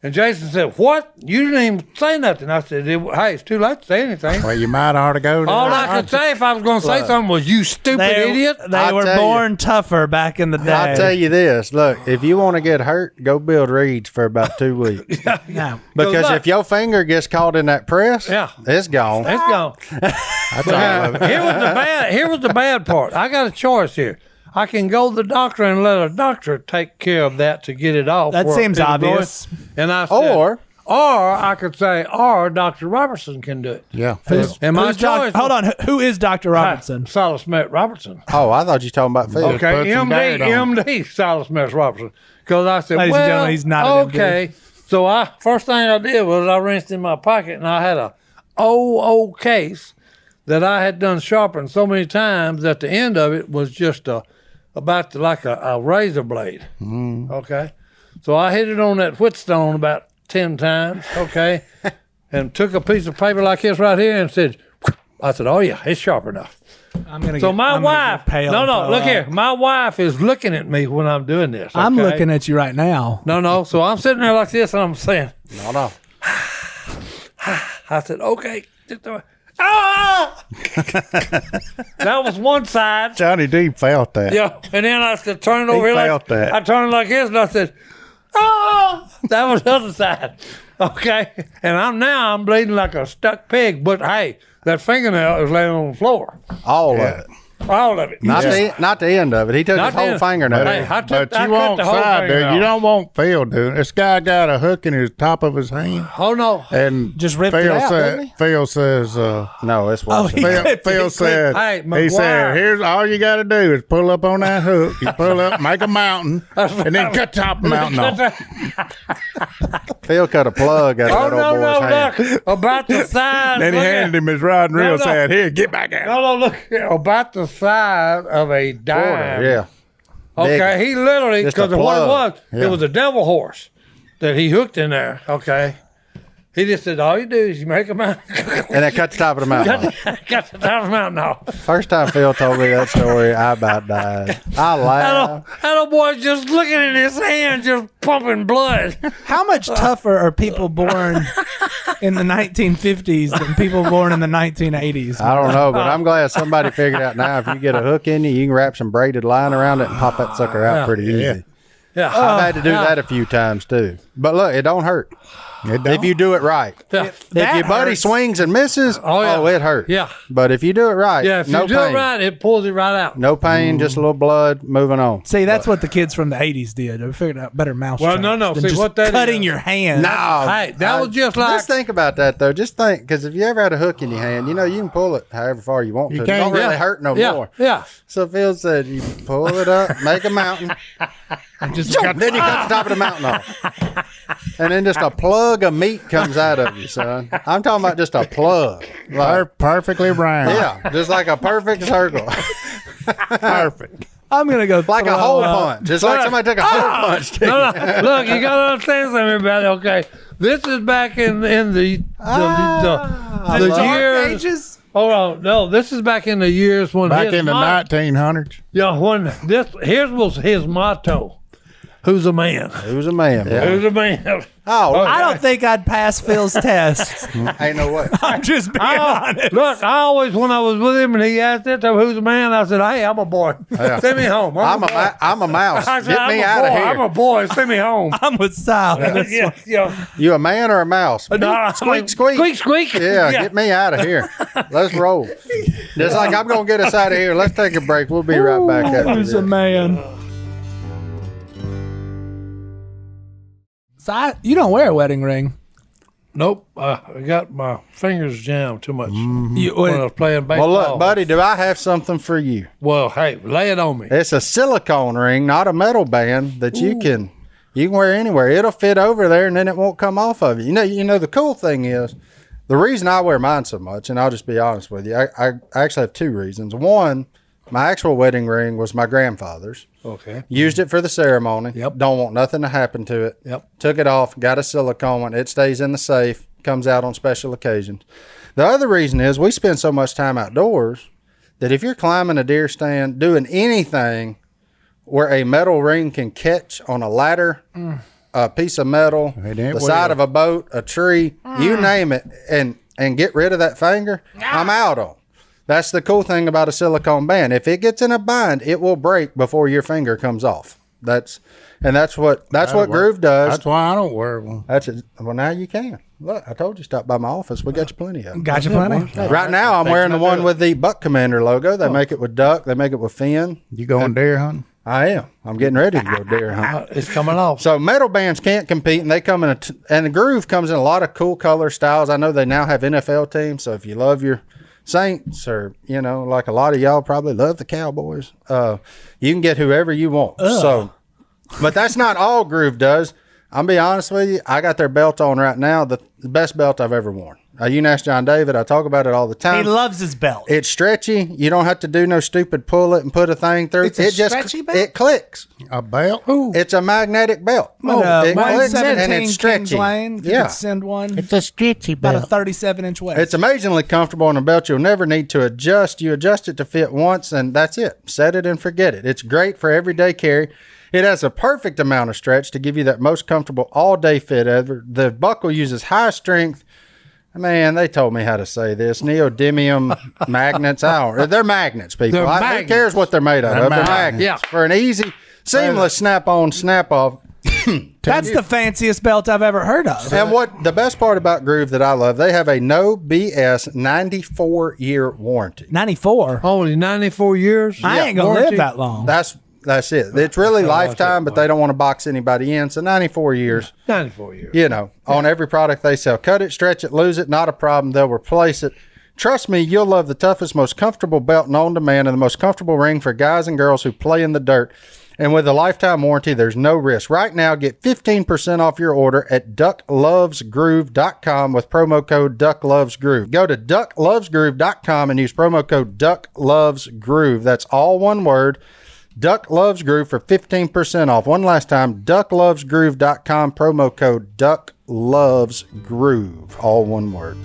And Jason said, "What? You didn't even say nothing." I said, "Hey, it's too late to say anything."
Well, you might ought to go.
All I could say if I was going to say something was, "You stupid idiot."
They
I'll
were
tell
born tougher back in the day.
I'll tell you this. Look, if you want to get hurt, go build reeds for about 2 weeks.
No.
Because
look.
if your finger gets caught in that press, it's gone.
It's gone.
That's all of it.
Here was the bad part. I got a choice here. I can go to the doctor and let a doctor take care of that to get it off.
That
where
seems
it's
obvious.
going. And I said,
Or
I could say, or Dr. Robertson can do it.
Yeah.
And my
Who's doc-
choice.
hold on. Who is Dr. Robertson?
Silas Smith Robertson.
Oh, I thought you were talking about Phil.
Okay,
put some dirt on.
MD, Silas Smith Robertson. Because I said,
Ladies and gentlemen, he's not an MD.
okay. So first thing I did was I rinsed in my pocket, and I had a old case that I had done sharpened so many times that the end of it was just like a razor blade. Okay. So I hit it on that whetstone about 10 times, okay, and took a piece of paper like this right here and said, "Oh yeah, it's sharp enough." So my wife, look here. My wife is looking at me when I'm doing this.
I'm
okay?
looking at you right now.
No. So I'm sitting there like this, and I'm saying,
No.
I said, "Okay." Ah! That was one side.
Johnny D felt that.
Yeah, and then I said, turn it over here.
felt that.
I turned it like this, and I said, "Oh!" That was the other side. Okay, and I'm bleeding like a stuck pig. But hey, that fingernail is laying on the floor.
All of it.
All of it.
Not the end of it. He took
Not
his whole
the-
fingernail.
Hey, I
But
cut
you want
the whole
side, dude.
fingernail.
You don't want Phil, dude. This guy got a hook in his top of his hand.
Oh no.
And
Just ripped
Phil
it out,
said,
didn't he?
Phil says,
No, it's
Oh,
worse.
he-
Phil said,
Hey,
he
McGuire.
said, here's all you got to do is pull up on that hook. You pull up, make a mountain, and then cut the top of the mountain off.
Phil cut a plug out
Oh
of that old boy's hand.
look about the size.
Then he
look
handed
at-
him his rod and reel,
no.
said, here, get back at it.
No, look here, about the size of a dime.
Yeah.
Okay,
Big.
he literally,
Just a
because of what it
plug.
was, it was a devil horse that he hooked in there. Okay, he just said, all you do is you make a mountain,
And then cut the top of the mountain off.
got the top of the mountain off.
First time Phil told me that story, I about died. I laughed.
That old boy just looking at his hand, just pumping blood.
How much tougher are people born in the 1950s than people born in the 1980s?
I don't know, but I'm glad somebody figured out now if you get a hook in you can wrap some braided line around it and pop that sucker out pretty easy.
Yeah,
I've had to do that a few times too. But look, it don't hurt.
It
If you do it right.
Yeah.
If your buddy swings and misses, it hurts.
Yeah.
But if you do it right,
Yeah, if
no
you do
pain.
it right, it pulls it right out.
No pain, just a little blood, moving on.
See, that's what the kids from the 80s did. They figured out better mouse
Well, no.
than
See,
just
what that
cutting
is-
your hand.
No.
Hey, that was just like-
Just think about that, though. Just think, because if you ever had a hook in your hand, you can pull it however far you want to. It
can't-
don't really hurt no more.
Yeah.
So Phil said, you pull it up, make a mountain, then you cut the top of the mountain off. And then just a plug of meat comes out of you, son. I'm talking about just a plug. Like,
perfectly round.
yeah, just like a perfect circle.
Perfect.
I'm going to go
Like a
throw
hole
up.
punch. It's like somebody took a hole punch. to you.
No. Look, you got to understand something about it. Okay, this is back in the
Dark
years.
ages?
Hold on, no, this is back in the years when
Back
his
in the 1900s.
Yeah, when here's was his motto: "Who's a man?
Who's a man? boy?
Who's a man?"
Oh,
I don't think I'd pass Phil's test.
ain't no way.
I'm just being honest.
Look, I always, when I was with him and he asked that, "Who's a man?" I said, "Hey, I'm a boy. Send me home.
I'm a mouse.
I said,
Get me
I'm a
out of
boy.
here.
I'm a boy. Send me home."
I'm with Sal. on this one.
Yeah.
You a man or a mouse?
No,
Squeak, squeak.
Squeak, squeak.
Yeah, get me out of here. Let's roll. Just like I'm going to get us out of here. Let's take a break. We'll be right back after
Who's
this.
a man? So you don't wear a wedding ring.
Nope. I got my fingers jammed too much
You,
when I was playing baseball.
Well, look, buddy, do I have something for you?
Well, hey, lay it on me.
It's a silicone ring, not a metal band that you can wear anywhere. It'll fit over there, and then it won't come off of you. You know. The cool thing is, the reason I wear mine so much, and I'll just be honest with you, I actually have two reasons. One, my actual wedding ring was my grandfather's.
Okay.
Used it for the ceremony.
Yep.
Don't want nothing to happen to it.
Yep.
Took it off, got a silicone one. It stays in the safe, comes out on special occasions. The other reason is we spend so much time outdoors that if you're climbing a deer stand, doing anything where a metal ring can catch on a ladder, a piece of metal, the side of a boat, a tree, you name it, and get rid of that finger, I'm out on. That's the cool thing about a silicone band. If it gets in a bind, it will break before your finger comes off. That's what Groove does.
That's why I don't wear one.
Well, now you can. Look, I told you, stop by my office. We got you plenty of them.
Got you plenty.
Right now, I'm wearing the one with the Buck Commander logo. They make it with duck. They make it with fin.
You going deer hunting?
I am. I'm getting ready to go deer hunt.
It's coming off.
So metal bands can't compete, and they come in and the Groove comes in a lot of cool color styles. I know they now have NFL teams. So if you love your Saints, or like a lot of y'all probably love the Cowboys, you can get whoever you want. So, but that's not all Groove does. I'll be honest with you. I got their belt on right now, the best belt I've ever worn. You can ask John David. I talk about it all the time.
He loves his belt.
It's stretchy. You don't have to do no stupid pull it and put a thing through.
It's a stretchy belt?
It clicks.
A belt?
It's a magnetic belt. It clicks and it's stretchy.
Yeah. Send one.
It's a stretchy
About
belt.
a 37-inch waist.
It's amazingly comfortable on a belt you'll never need to adjust. You adjust it to fit once, and that's it. Set it and forget it. It's great for everyday carry. It has a perfect amount of stretch to give you that most comfortable all-day fit ever. The buckle uses high strength. Man, they told me how to say this. Neodymium magnets. They're magnets, people.
They're
Who
magnets.
cares what they're made out of? They're magnets.
Yeah.
For an easy, seamless snap-on, snap-off.
That's the fanciest belt I've ever heard of.
And what the best part about Groove that I love, they have a no BS 94-year warranty.
94.
Only 94 years.
I ain't going to live that long.
That's it. It's really lifetime, but they don't want to box anybody in. So 94 years.
94 years.
On every product they sell. Cut it, stretch it, lose it, not a problem. They'll replace it. Trust me, you'll love the toughest, most comfortable belt known to man and the most comfortable ring for guys and girls who play in the dirt. And with a lifetime warranty, there's no risk. Right now, get 15% off your order at ducklovesgroove.com with promo code ducklovesgroove. Go to ducklovesgroove.com and use promo code ducklovesgroove. That's all one word. Duck Loves Groove for 15% off. One last time, ducklovesgroove.com, promo code ducklovesgroove. All one word.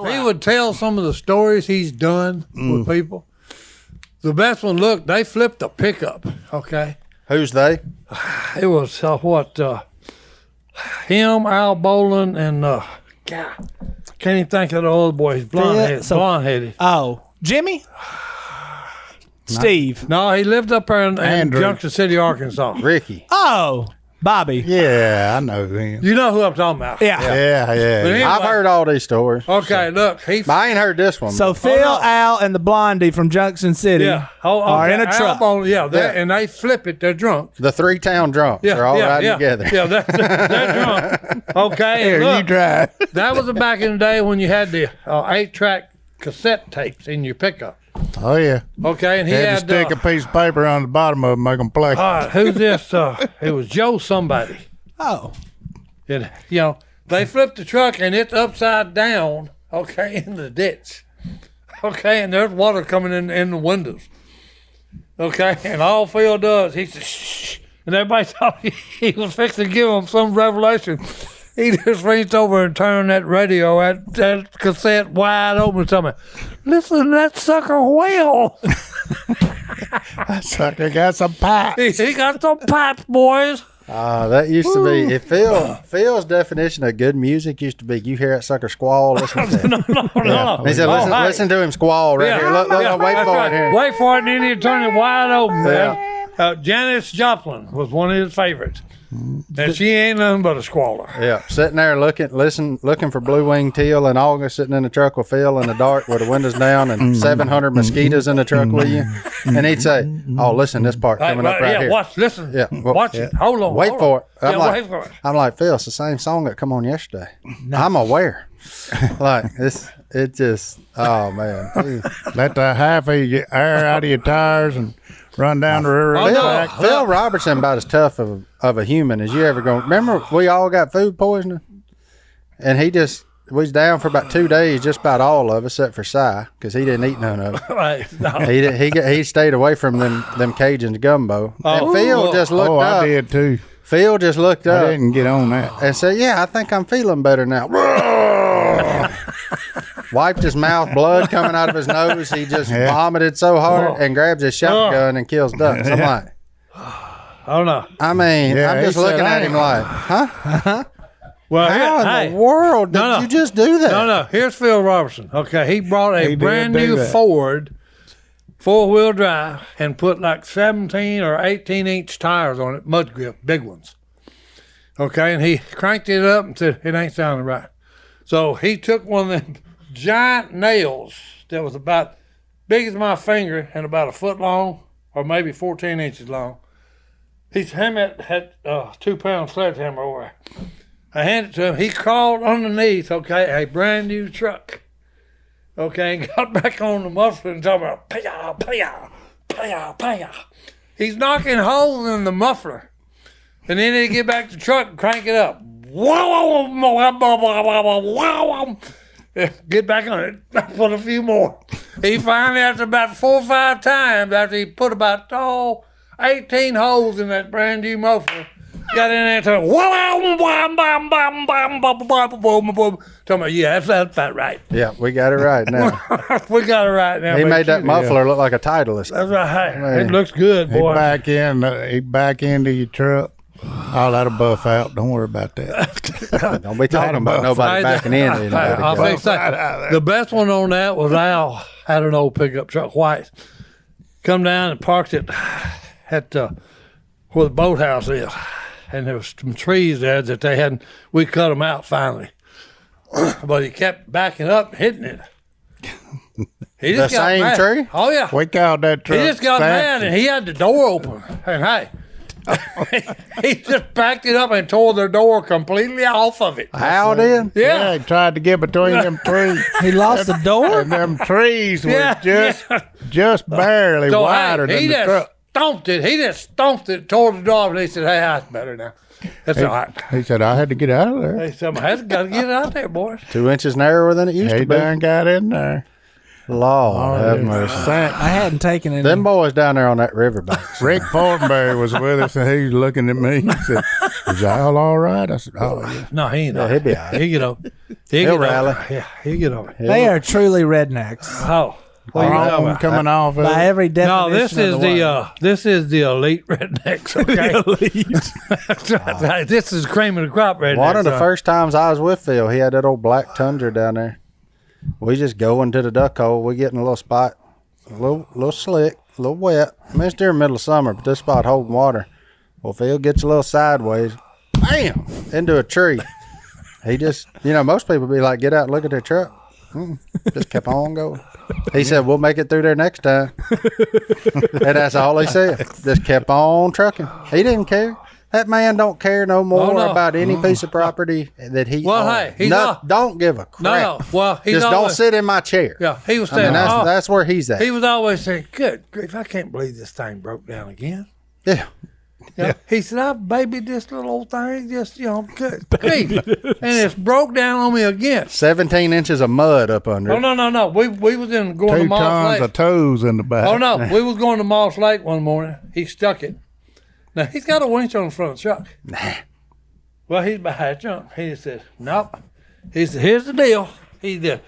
He would tell some of the stories he's done with people. The best one, look, they flipped a pickup, okay?
Who's they?
It was, him, Al Bolin, and, God, can't even think of the old boy. He's blonde-headed.
Oh, Jimmy? Steve.
No, he lived up there in Junction City, Arkansas.
Ricky.
Oh, Bobby.
Yeah, I know him.
You know who I'm talking about.
Yeah.
But anyway,
I've heard all these stories.
Okay, look.
But I ain't heard this one.
So Phil, Al, and the Blondie from Junction City are in a truck.
And they flip it. They're drunk.
The 3-town drunks are all riding together.
Yeah, they're drunk. Okay.
Here,
look,
you drive.
that was back in the day when you had the 8-track cassette tapes in your pickup.
Oh, yeah.
Okay, and he
Had
had
to stick a piece of paper on the bottom of it, make them play.
all right, who's this? It was Joe somebody.
Oh.
And, they flipped the truck and it's upside down, okay, in the ditch. Okay, and there's water coming in the windows. Okay, and all Phil does, he says, shh. And everybody thought he was fixing to give them some revelation. He just reached over and turned that radio, that cassette wide open. Something. Listen to that sucker wail.
That sucker got some pipes.
He got some pipes, boys.
That used to be, if Phil's definition of good music used to be, you hear that sucker squall, listen to him.
No.
He said, listen to him squall right here. Look, wait for it here.
Wait for it, and then you turn it wide open,
Yeah.
man. Janis Joplin was one of his favorites. And she ain't nothing but a squaller.
Yeah, sitting there looking for blue winged teal in August, sitting in the truck with Phil in the dark with the windows down and 700 mosquitoes in the truck with you. And he'd say, "Oh, listen, this part coming up right here.
Listen.
Yeah,
Watch it. Hold on.
Wait for it.
Wait for it.
I'm like, Phil, it's the same song that come on yesterday. I'm aware. Like it just, oh man.
Let the half of your air out of your tires and run down the railroad track.
Phil Robertson about as tough of a human as you ever going. Remember, we all got food poisoning, and we was down for about 2 days, just about all of us, except for Si, because he didn't eat none of it.
Right. No.
He stayed away from them Cajuns gumbo. And Phil just looked up.
I did too.
Phil just looked up.
I didn't get on that.
And said, "Yeah, I think I'm feeling better now." Wiped his mouth, blood coming out of his nose. He just vomited so hard and grabs his shotgun and kills ducks. I'm like,
I don't know.
I mean,
Yeah,
I'm
he
just
said,
looking
I
at him
ain't-
like, huh?
Well,
How in the world did you just do that?
No. Here's Phil Robertson. Okay, he brought a
He did
brand
do
new
that.
Ford 4-wheel drive and put like 17 or 18-inch tires on it, mud grip, big ones. Okay, and he cranked it up and said, it ain't sounding right. So he took one of them giant nails that was about big as my finger and about a foot long or maybe 14 inches long. He had a 2-pound sledgehammer over there. I handed it to him. He crawled underneath, okay, a brand new truck. Okay, and got back on the muffler and talking about, paya, paya, paya, paya. He's knocking holes in the muffler. And then he get back to the truck and crank it up. Get back on it. Put a few more. He finally, after about 4 or 5 times, after he put about 18 holes in that brand new muffler, got in there and told me, yeah, that's about right.
Yeah, we got it right now.
We got it right now.
He
baby.
made that muffler look like a Titleist.
That's right. Hey,
Man.
it looks good,
He
boy.
back into your truck. Oh, that'll buff out. Don't worry about that.
Don't be talking about nobody backing into anybody.
I'll
Joe.
fix that. The best one on that was Al had an old pickup truck, white. Come down and parked it at where the boathouse is. And there was some trees there that they hadn't, we cut them out finally. But he kept backing up and hitting it. He
The
just got
same
mad.
tree?
Oh, yeah.
We called that truck.
He just got mad and he had the door open. And hey, he just backed it up and tore the door completely off of it.
How did?
Yeah,
Yeah.
he tried to get between them trees.
He lost the door.
And them trees were
Yeah,
just barely
So
wider
hey,
than
he
the
just
truck.
stomped it. He just stomped it, tore the door off, and he said, hey, that's better now. That's all right.
He said, I had to get out of there.
He said, I got to get it out there, boys.
2 inches narrower than it used
He
to be.
done got in there.
Lord have mercy.
I hadn't taken any.
Them boys down there on that riverbank.
Rick Fortenberry was with us, and he was looking at me. He said, "Is Al all right?" I said, "Oh, yeah."
No, he ain't.
Yeah, he'll be all right.
He get over.
He'll rally.
Yeah, he'll get over.
They are truly rednecks
Oh. What you know
Chrome
about?
coming off of
by
it.
every
No,
definition.
this is
of the word.
this is the elite rednecks. Okay, That's right. This is cream of the crop rednecks.
One of the
son.
first times I was with Phil, he had that old black Tundra down there. We just go into the duck hole. We get in a little spot, a little slick, a little wet. I mean, it's during middle of summer, but this spot holding water. Well, Phil gets a little sideways, bam, into a tree. He just, most people be like, get out and look at their truck. Just kept on going. He said, we'll make it through there next time. And that's all he said. Just kept on trucking. He didn't care. That man don't care no more
no.
about any piece of property that he
Well,
owns.
hey, he's not-
Don't give a crap.
No. Well, he's
Just don't
always,
sit in my chair.
Yeah, he was
I mean,
saying.
that's where he's at.
He was always saying, "Good grief, I can't believe this thing broke down again."
Yeah.
Yeah. He said, I babied this little old thing, just, good grief. And it's broke down on me again.
17 inches of mud up under
Oh,
it.
no. We was going to
2
Moss
tons
Lake.
of toes in the back.
Oh, no. We was going to Moss Lake one morning. He stuck it. Now, he's got a winch on the front of the truck.
Nah.
Well, he's behind junk. He just said, nope. He said, here's the deal. He did.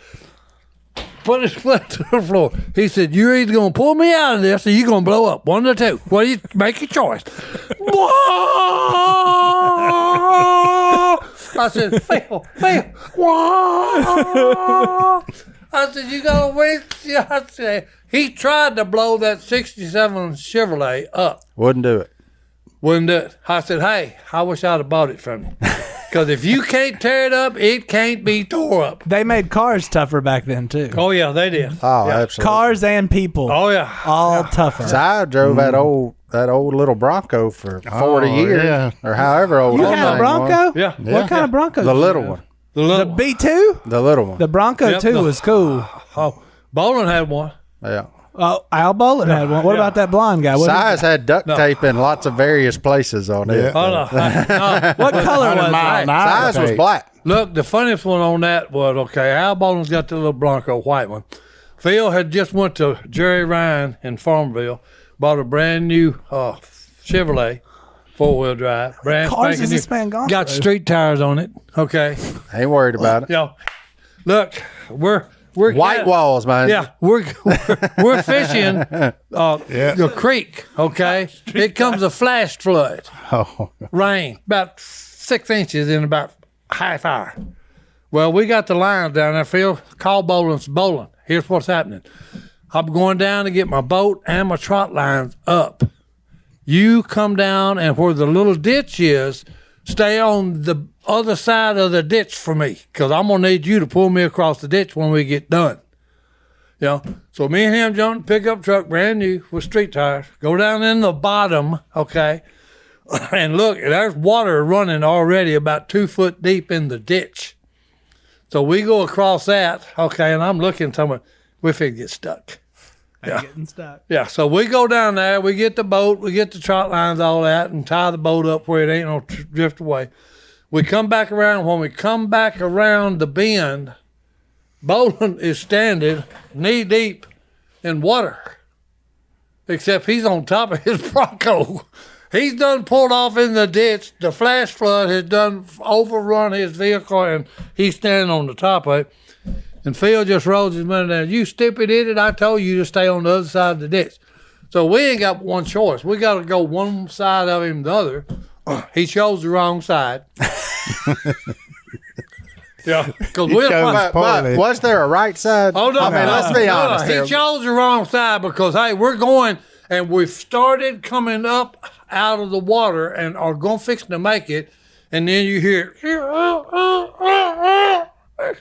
Put his foot to the floor. He said, you're either going to pull me out of this or you're going to blow up. One of the two. Well, you make your choice. I said, Phil. I said, you got to wait. I said, he tried to blow that 67 Chevrolet up.
Wouldn't do it.
Wouldn't do it. I said, hey, I wish I'd have bought it from you. Because if you can't tear it up, it can't be tore up.
They made cars tougher back then too.
Oh, yeah, they did.
Oh,
Yeah.
absolutely.
Cars and people,
Oh, yeah.
all tougher.
So I drove that old little Bronco for 40 years,
yeah.
or however old
You
that
had a
thing
Bronco?
was.
Yeah.
What kind of Bronco?
The little one.
The
The
little
B2?
The little one.
The Bronco
Yep,
2
the-
was cool.
Oh, Bowling had one.
Yeah.
Oh, Al Bolin had one. What
Yeah.
about that blonde guy? What,
Size had duct tape in lots of various places on it.
Yeah.
Oh, no. No.
what color was
100 mile
it?
an hour
Size was
tape.
black.
Look, the funniest one on that was, okay, Al Bowling's got the little Bronco white one. Phil had just went to Jerry Ryan in Farmville, bought a brand new Chevrolet 4-wheel drive. Brand
cars
spanking
is
new.
this man gone
Got
through?
street tires on it. Okay.
Ain't worried about it.
Look, we're
White walls, man.
Yeah, we're fishing the creek. Okay, it comes a flash flood,
Oh,
rain about 6 inches in about half hour. Well, we got the lines down there. Phil, call bowling's bowling. Here's what's happening. I'm going down to get my boat and my trot lines up. You come down and where the little ditch is, stay on the other side of the ditch for me, because I'm going to need you to pull me across the ditch when we get done. You know, so me and him jump in the pickup truck, brand new, with street tires, go down in the bottom, okay, and look, there's water running already about 2 foot deep in the ditch. So we go across that, okay, and I'm looking somewhere, we finna get stuck. Yeah.
Getting stuck.
Yeah, so we go down there, we get the boat, we get the trot lines, all that, and tie the boat up where it ain't no drift away. We come back around. When we come back around the bend, Bolin is standing knee deep in water, except he's on top of his Bronco. He's done pulled off in the ditch. The flash flood has done overrun his vehicle, and he's standing on the top of it. And Phil just rolls his money down. You stupid idiot, I told you to stay on the other side of the ditch. So we ain't got one choice. We got to go one side of him, the other. He chose the wrong side. Yeah, because we're
but was there a right side?
Hold on,
I mean, let's be honest.
He chose the wrong side because hey, we're going and we've started coming up out of the water and are going fixing to make it, and then you hear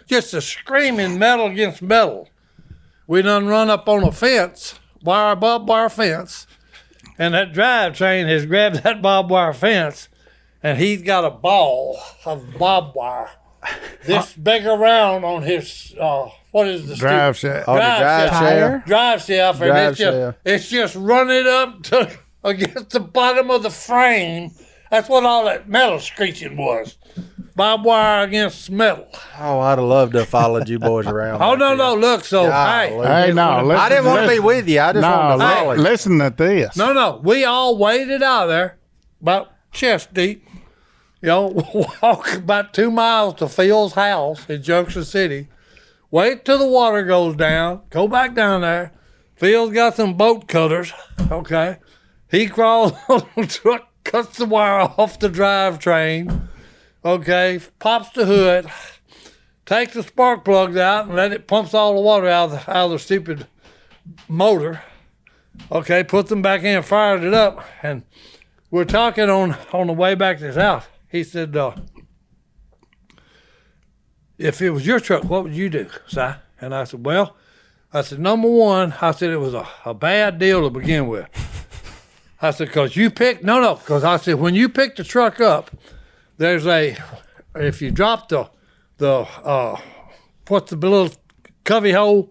just a screaming metal against metal. We done run up on a fence, barbed wire fence. And that drivetrain has grabbed that barbed wire fence, and he's got a ball of barbed wire this big around on his what is the
drive shaft?
Drive shaft, and it's just running up to against the bottom of the frame. That's what all that metal screeching was. Barbed wire against metal.
Oh, I'd have loved to have followed you boys around.
Oh, no, look, so,
Hey, no, listen,
I didn't want to be with you. I just wanted to follow you.
Listen to this.
No, we all waded out there, about chest deep, you know, walk about 2 miles to Phil's house in Junction City, wait till the water goes down, go back down there. Phil's got some boat cutters, okay. He crawls on the truck, cuts the wire off the drivetrain. Okay, pops the hood, takes the spark plugs out, and let it pumps all the water out of the stupid motor. Okay, puts them back in, fired it up, and we're talking on the way back to his house. He said, if it was your truck, what would you do, Si? And I said, well, number one, I said it was a bad deal to begin with. I said, because you picked, because I said, when you picked the truck up, there's if you drop the what's the little covey hole?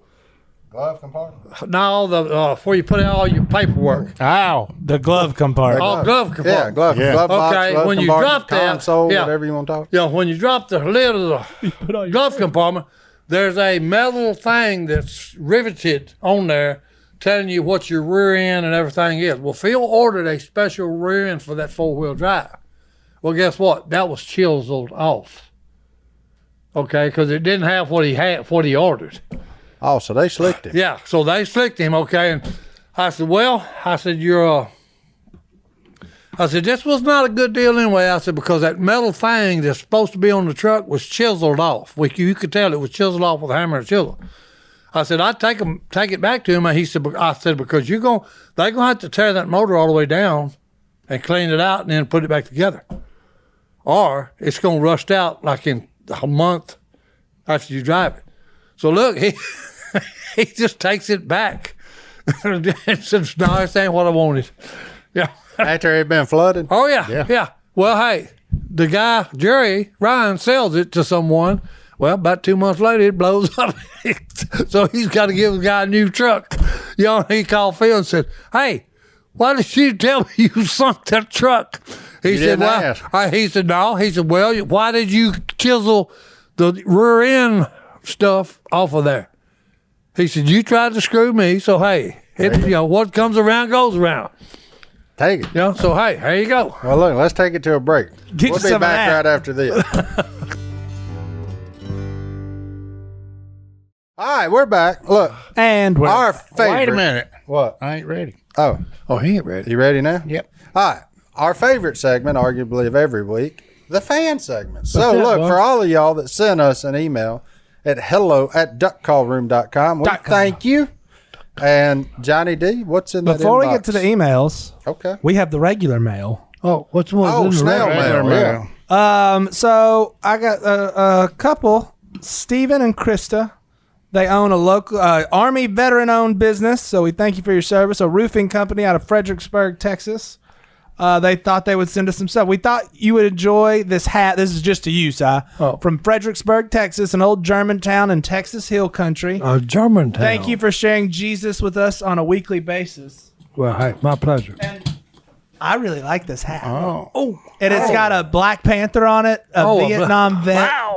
Glove compartment?
No, where you put out all your paperwork.
Ow.
The glove compartment.
Oh, glove compartment.
Yeah, glove box,
okay,
glove
when you
compartment,
drop that,
console, whatever you want to talk.
Yeah, when you drop the lid of the glove compartment, there's a metal thing that's riveted on there telling you what your rear end and everything is. Well, Phil ordered a special rear end for that four-wheel drive. Well, guess what? That was chiseled off. Okay, because it didn't have what he ordered.
Oh, so they slicked him.
Yeah, so they slicked him. Okay, and I said, this was not a good deal anyway. I said, because that metal thing that's supposed to be on the truck was chiseled off. You could tell it was chiseled off with a hammer and chisel. I said, I'd take it back to him. And he said, I said, because they're going to have to tear that motor all the way down and clean it out and then put it back together. Or it's going to rust out like in a month after you drive it. So look, he just takes it back and says, no, this ain't what I wanted. Yeah.
After it had been flooded?
Oh, yeah. Well, hey, the guy, Jerry Ryan, sells it to someone. Well, about 2 months later, it blows up. So he's got to give the guy a new truck. You know, he called Phil and said, hey, why did you tell me you sunk that truck? He said, well, he said, no. He said, well, why did you chisel the rear end stuff off of there? He said, you tried to screw me. So, hey, what comes around goes around.
Take it.
So, hey, there you go.
Well, look, let's take it to a break. We'll be back right after this. All right, we're back. Look,
And we're
our favorite.
Wait a minute.
What?
I ain't ready.
Oh,
Oh, he ain't ready.
you ready now?
Yep.
All right. Our favorite segment, arguably, of every week, the fan segment. So,
that,
look,
boy?
for all of y'all that sent us an email at hello@duckcallroom.com, we thank you. And Johnny D, what's in that
Before we
inbox?
get to the emails,
Okay.
we have the regular mail.
Oh, what's the one?
Oh, snail
Regular
mail, yeah.
mail.
So I got a couple, Stephen and Krista. They own a local Army veteran-owned business, so we thank you for your service. A roofing company out of Fredericksburg, Texas. They thought they would send us some stuff. We thought you would enjoy this hat. This is just to you, Si.
Oh.
From Fredericksburg, Texas, an old German town in Texas Hill Country.
Germantown.
Thank you for sharing Jesus with us on a weekly basis.
Well, hey, my pleasure.
I really like this hat.
Oh.
And it's got a Black Panther on it, a Vietnam vet.
Wow.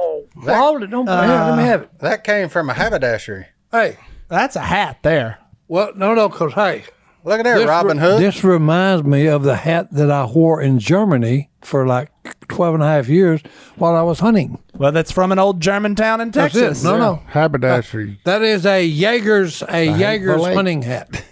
Hold it. Don't put it here. Let me have it.
That came from a haberdashery.
Hey.
That's a hat there.
Well, no, because, hey.
Look at there, Robin Hood.
This reminds me of the hat that I wore in Germany for like 12 and a half years while I was hunting.
Well, that's from an old German town in
That's
Texas.
it. No.
Haberdashery.
That is a Jaeger's
Lake.
hunting hat.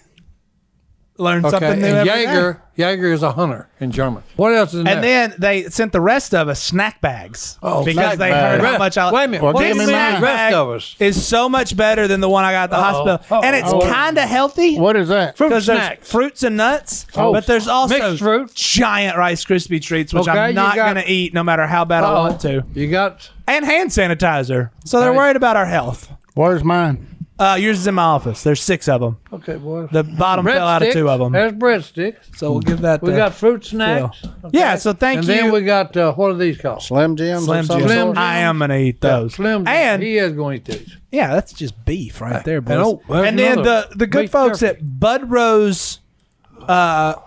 Learn something
Okay,
new
and
every day.
Jaeger is a hunter in German. What else is in
And
there?
then they sent the rest of us snack bags because
snack
they
bags.
heard how much I
Wait a minute.
Well,
what
give
do you
me
mean
mine.
the rest of us?
is so much better than the one I got at the hospital, and it's kind of healthy
What is that?
Fruit
because there's
snacks.
fruits and nuts, but there's also
Mixed fruit.
giant Rice Krispie treats, which
Okay,
I'm
you
not
got-
going to eat no matter how bad I want to,
You got...
and hand sanitizer. So they're
Right.
worried about our health.
Where's mine?
Yours is in my office. There's 6 of them.
Okay, boy.
The bottom fell out of 2 of them,
There's breadsticks.
so we'll give that.
We got fruit snacks. Okay.
Yeah, so thank
and
you.
then we got, what are these called?
Slim Jims.
Slim
or some
Jim.
sort?
I am gonna eat those.
Slim Jim.
And
he is going to eat these.
yeah, that's just beef right there, boys.
oh, there's
And then
another
the good
beef
folks
jerky.
at Bud Rose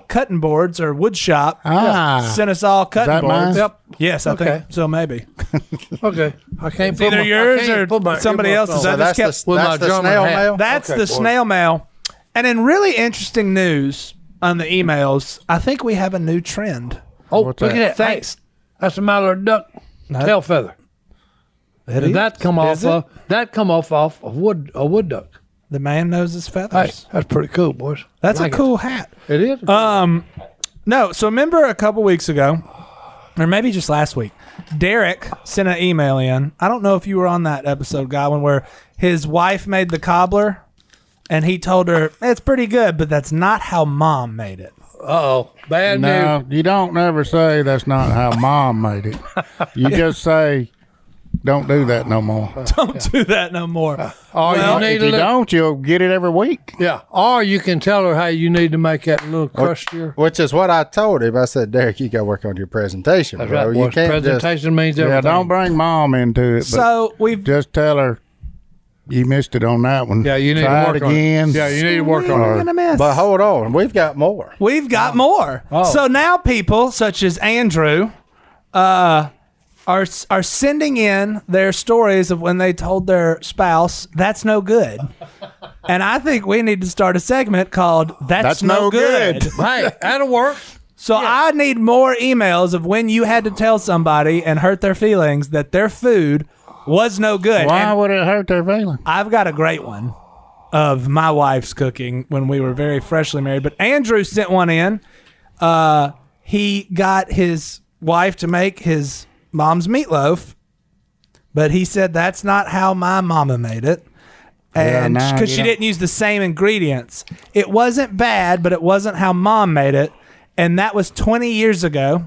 cutting boards or wood shop sent us all cutting
that mine?
boards.
Yep.
Yes, I
Okay.
think so. Maybe
Okay. I can't
it's either yours or somebody else's.
So
I
that's
just kept.
the,
with my
that's the
German
snail
hat.
mail.
That's
Okay,
the
boy.
snail mail. And in really interesting news on the emails, I think we have a new trend.
Oh,
What's
look
that?
at that.
Thanks.
Hey, that's a mallard duck tail feather.
It
Did
is.
that come
Is
off
it?
that come off a wood duck.
The man knows his
Hey,
feathers.
that's pretty cool, boys.
That's
Like
a cool hat.
It is.
No, so remember a couple weeks ago, or maybe just last week, Derek sent an email in. I don't know if you were on that episode, Godwin, where his wife made the cobbler, and he told her, it's pretty good, but that's not how mom made it.
Uh-oh. Bad
No,
news.
you don't never say that's not how mom made it. You just say, don't do that no more.
Don't do that no more.
Or
Well,
you need
If
to
you
look-
don't, you'll get it every week.
Yeah. Or you can tell her, hey, you need to make that a little crustier.
Which is what I told him. I said, Derek, you got to work on your presentation,
That's
bro.
right,
You
boys.
can't just.
Presentation means everything.
Yeah, don't bring mom into it. But
So we've
just tell her you missed it on that one.
Yeah, you need
Try
to work
it
on
again.
it. Yeah, you need to work on
We're
it.
gonna miss.
But hold on, we've got more.
We've got more. So now people such as Andrew are sending in their stories of when they told their spouse that's no good. And I think we need to start a segment called That's No Good.
Hey, that'll work.
So I need more emails of when you had to tell somebody and hurt their feelings that their food was no good.
Why
And
would it hurt their feelings?
I've got a great one of my wife's cooking when we were very freshly married. But Andrew sent one in. He got his wife to make his mom's meatloaf, but he said that's not how my mama made it. And
no,
because
you
she
don't-
didn't use the same ingredients. It wasn't bad, but it wasn't how mom made it. And that was 20 years ago.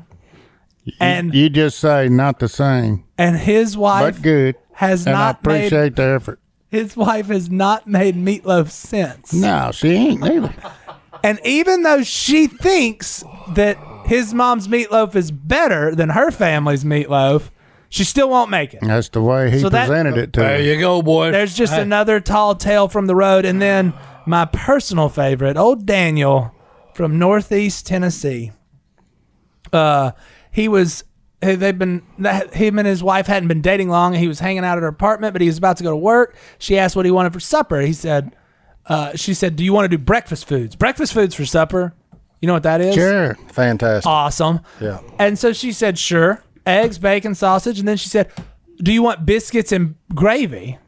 And
You just say not the same,
and his wife
but good.
has
And I
not made
appreciate the effort.
his wife has not made meatloaf since.
No, she ain't neither.
And even though she thinks that his mom's meatloaf is better than her family's meatloaf, she still won't make it.
That's the way he
So that-
presented it to
There
her.
you go, boys.
There's just another tall tale from the road. And then my personal favorite, old Daniel from Northeast Tennessee. Him and his wife hadn't been dating long. He was hanging out at her apartment, but he was about to go to work. She asked what he wanted for supper. She said, do you want to do breakfast foods? Breakfast foods for supper. You know what that is?
Sure.
Fantastic.
Awesome.
Yeah.
And so she said, sure. Eggs, bacon, sausage. And then she said, do you want biscuits and gravy?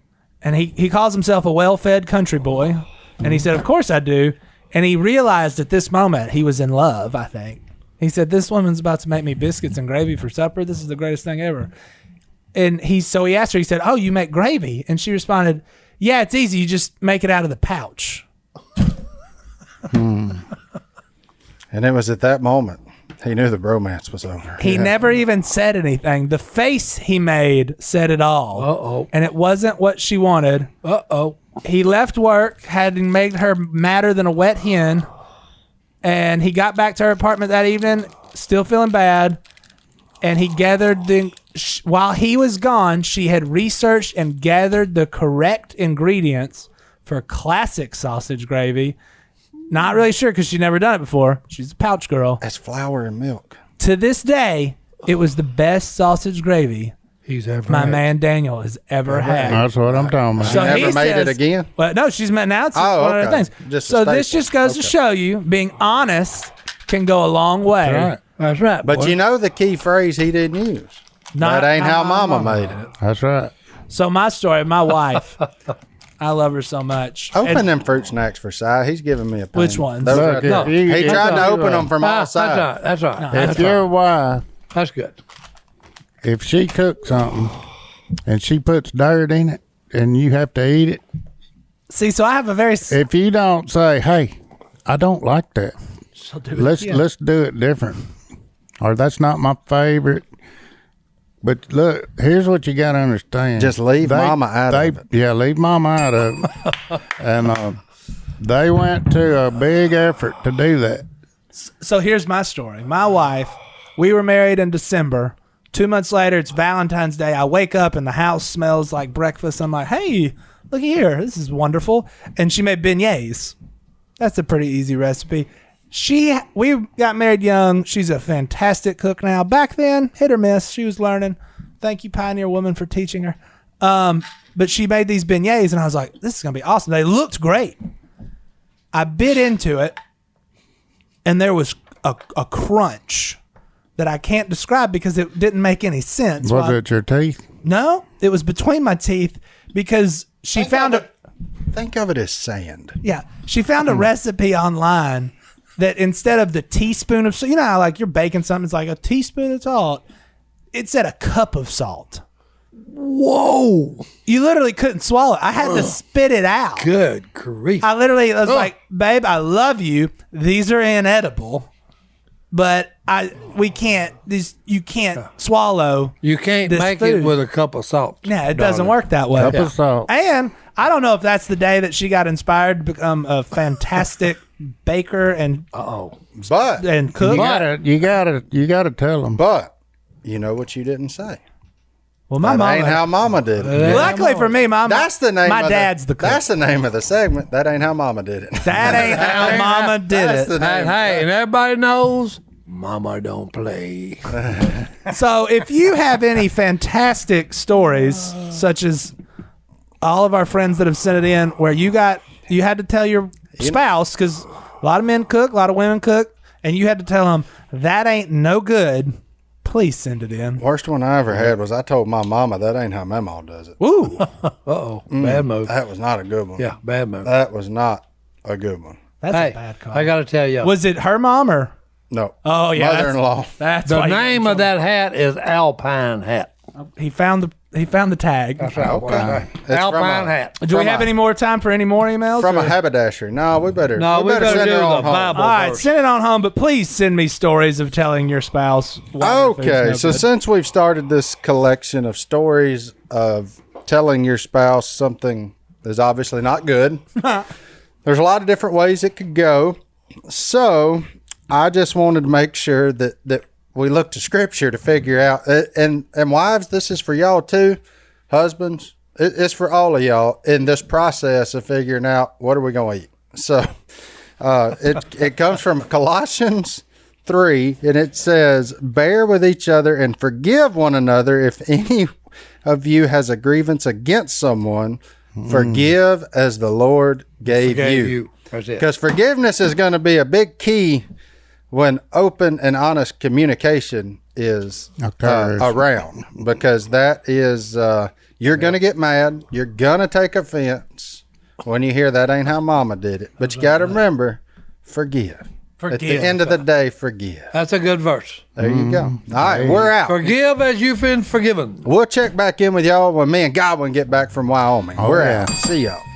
And he calls himself a well-fed country boy. And he said, of course I do. And he realized at this moment he was in love, I think. He said, this woman's about to make me biscuits and gravy for supper. This is the greatest thing ever. And so he asked her, he said, oh, you make gravy? And she responded, yeah, it's easy. You just make it out of the pouch.
And it was at that moment he knew the bromance was over.
He never even said anything. The face he made said it all.
Uh-oh.
And it wasn't what she wanted.
Uh-oh.
He left work, having made her madder than a wet hen, and he got back to her apartment that evening, still feeling bad, and he gathered while he was gone, she had researched and gathered the correct ingredients for classic sausage gravy. Not really sure because she'd never done it before. She's a pouch girl.
That's flour and milk.
To this day, it was the best sausage gravy
He's ever
my
had.
man Daniel has ever had.
That's what I'm talking about.
So
Never
he
made it
says-
again?
Well, no, she's now it's
Oh,
one of the
okay.
things.
Just a
So this
staple.
just goes to show you being honest can go a long way.
Right.
That's right.
But
boy.
you know the key phrase he didn't use.
Not
that ain't how mama made it.
That's right.
So my story, my wife, I love her so much.
Open
And
them fruit snacks for Si. He's giving me a pain.
Which ones?
Those
Look,
right
if
there.
you-
He
if
tried to
you,
open them from all
That's right.
sides.
That's right.
No,
If your wife,
That's good.
if she cooks something and she puts dirt in it and you have to eat it,
See, so I have a very
if you don't say, "Hey, I don't like that.
she'll do it
Let's
again.
let's do it different," or "That's not my favorite." But look, here's what you got to understand.
Just leave mama out of it.
Yeah, leave mama out of it. And they went to a big effort to do that.
So here's my story. My wife, we were married in December. 2 months later, it's Valentine's Day. I wake up and the house smells like breakfast. I'm like, hey, look here. This is wonderful. And she made beignets. That's a pretty easy recipe. We got married young. She's a fantastic cook now. Back then, hit or miss. She was learning. Thank you, Pioneer Woman, for teaching her. But she made these beignets, and I was like, this is going to be awesome. They looked great. I bit into it, and there was a crunch that I can't describe because it didn't make any sense.
Was it your teeth?
No, it was between my teeth because she found a
Think of it as sand.
she found a recipe online that instead of the teaspoon of salt, you know how like you're baking something, it's like a teaspoon of salt. It said a cup of salt.
Whoa.
You literally couldn't swallow it. I had to spit it out.
Good grief.
I literally was like, babe, I love you. These are inedible, but you can't swallow.
You can't
this
make
food.
it with a cup of salt.
Yeah, it doesn't
darling.
work that way.
Cup of salt.
And I don't know if that's the day that she got inspired to become a fantastic baker and
But
cook.
You gotta tell them.
But you know what you didn't say.
Well, my
That
mom.
ain't how mama did it.
Luckily for me,
That's the name.
My
of
dad's the cook.
That's the name of the segment. That ain't how mama did it.
That ain't how mama did
That's
it.
the name.
Hey, and everybody knows mama don't play.
So if you have any fantastic stories, such as all of our friends that have sent it in, where you had to tell your spouse, because a lot of men cook, a lot of women cook, and you had to tell them that ain't no good, please send it in.
Worst one I ever had was I told my mama that ain't how my mom does it.
Ooh,
Uh-oh. Bad move.
That was not a good one.
Yeah, bad move.
That was not a good one.
that's
Hey,
a bad call.
I got to tell you.
Was it her mom or?
No.
Oh yeah,
Mother-in-law.
That's
The
why you
name
got
of that hat is Alpine hat.
He found the tag.
Okay. It's
Alpine hat.
Do we
from
have any more time for any more emails?
From
or?
a haberdashery. No, we better.
No, we better
send
do
her
the
on home.
Bible.
All right,
verse.
send it on home, but please send me stories of telling your spouse. why their food's
Okay,
no
so
good.
since we've started this collection of stories of telling your spouse something is obviously not good, there's a lot of different ways it could go. So I just wanted to make sure that we look to Scripture to figure out. And wives, this is for y'all too. Husbands, it's for all of y'all in this process of figuring out what are we going to eat. So it comes from Colossians 3, and it says, bear with each other and forgive one another if any of you has a grievance against someone. Forgive as the Lord gave you.
That's it.
Because forgiveness is going to be a big key when open and honest communication is
Occurs.
around. Because that is, You're going to get mad. You're going to take offense when you hear that ain't how mama did it. But you got to remember, forgive. At the end of the day, forgive.
That's a good verse.
There you go. All right, we're out.
Forgive as you've been forgiven.
We'll check back in with y'all when me and Godwin get back from Wyoming. We're out. See y'all.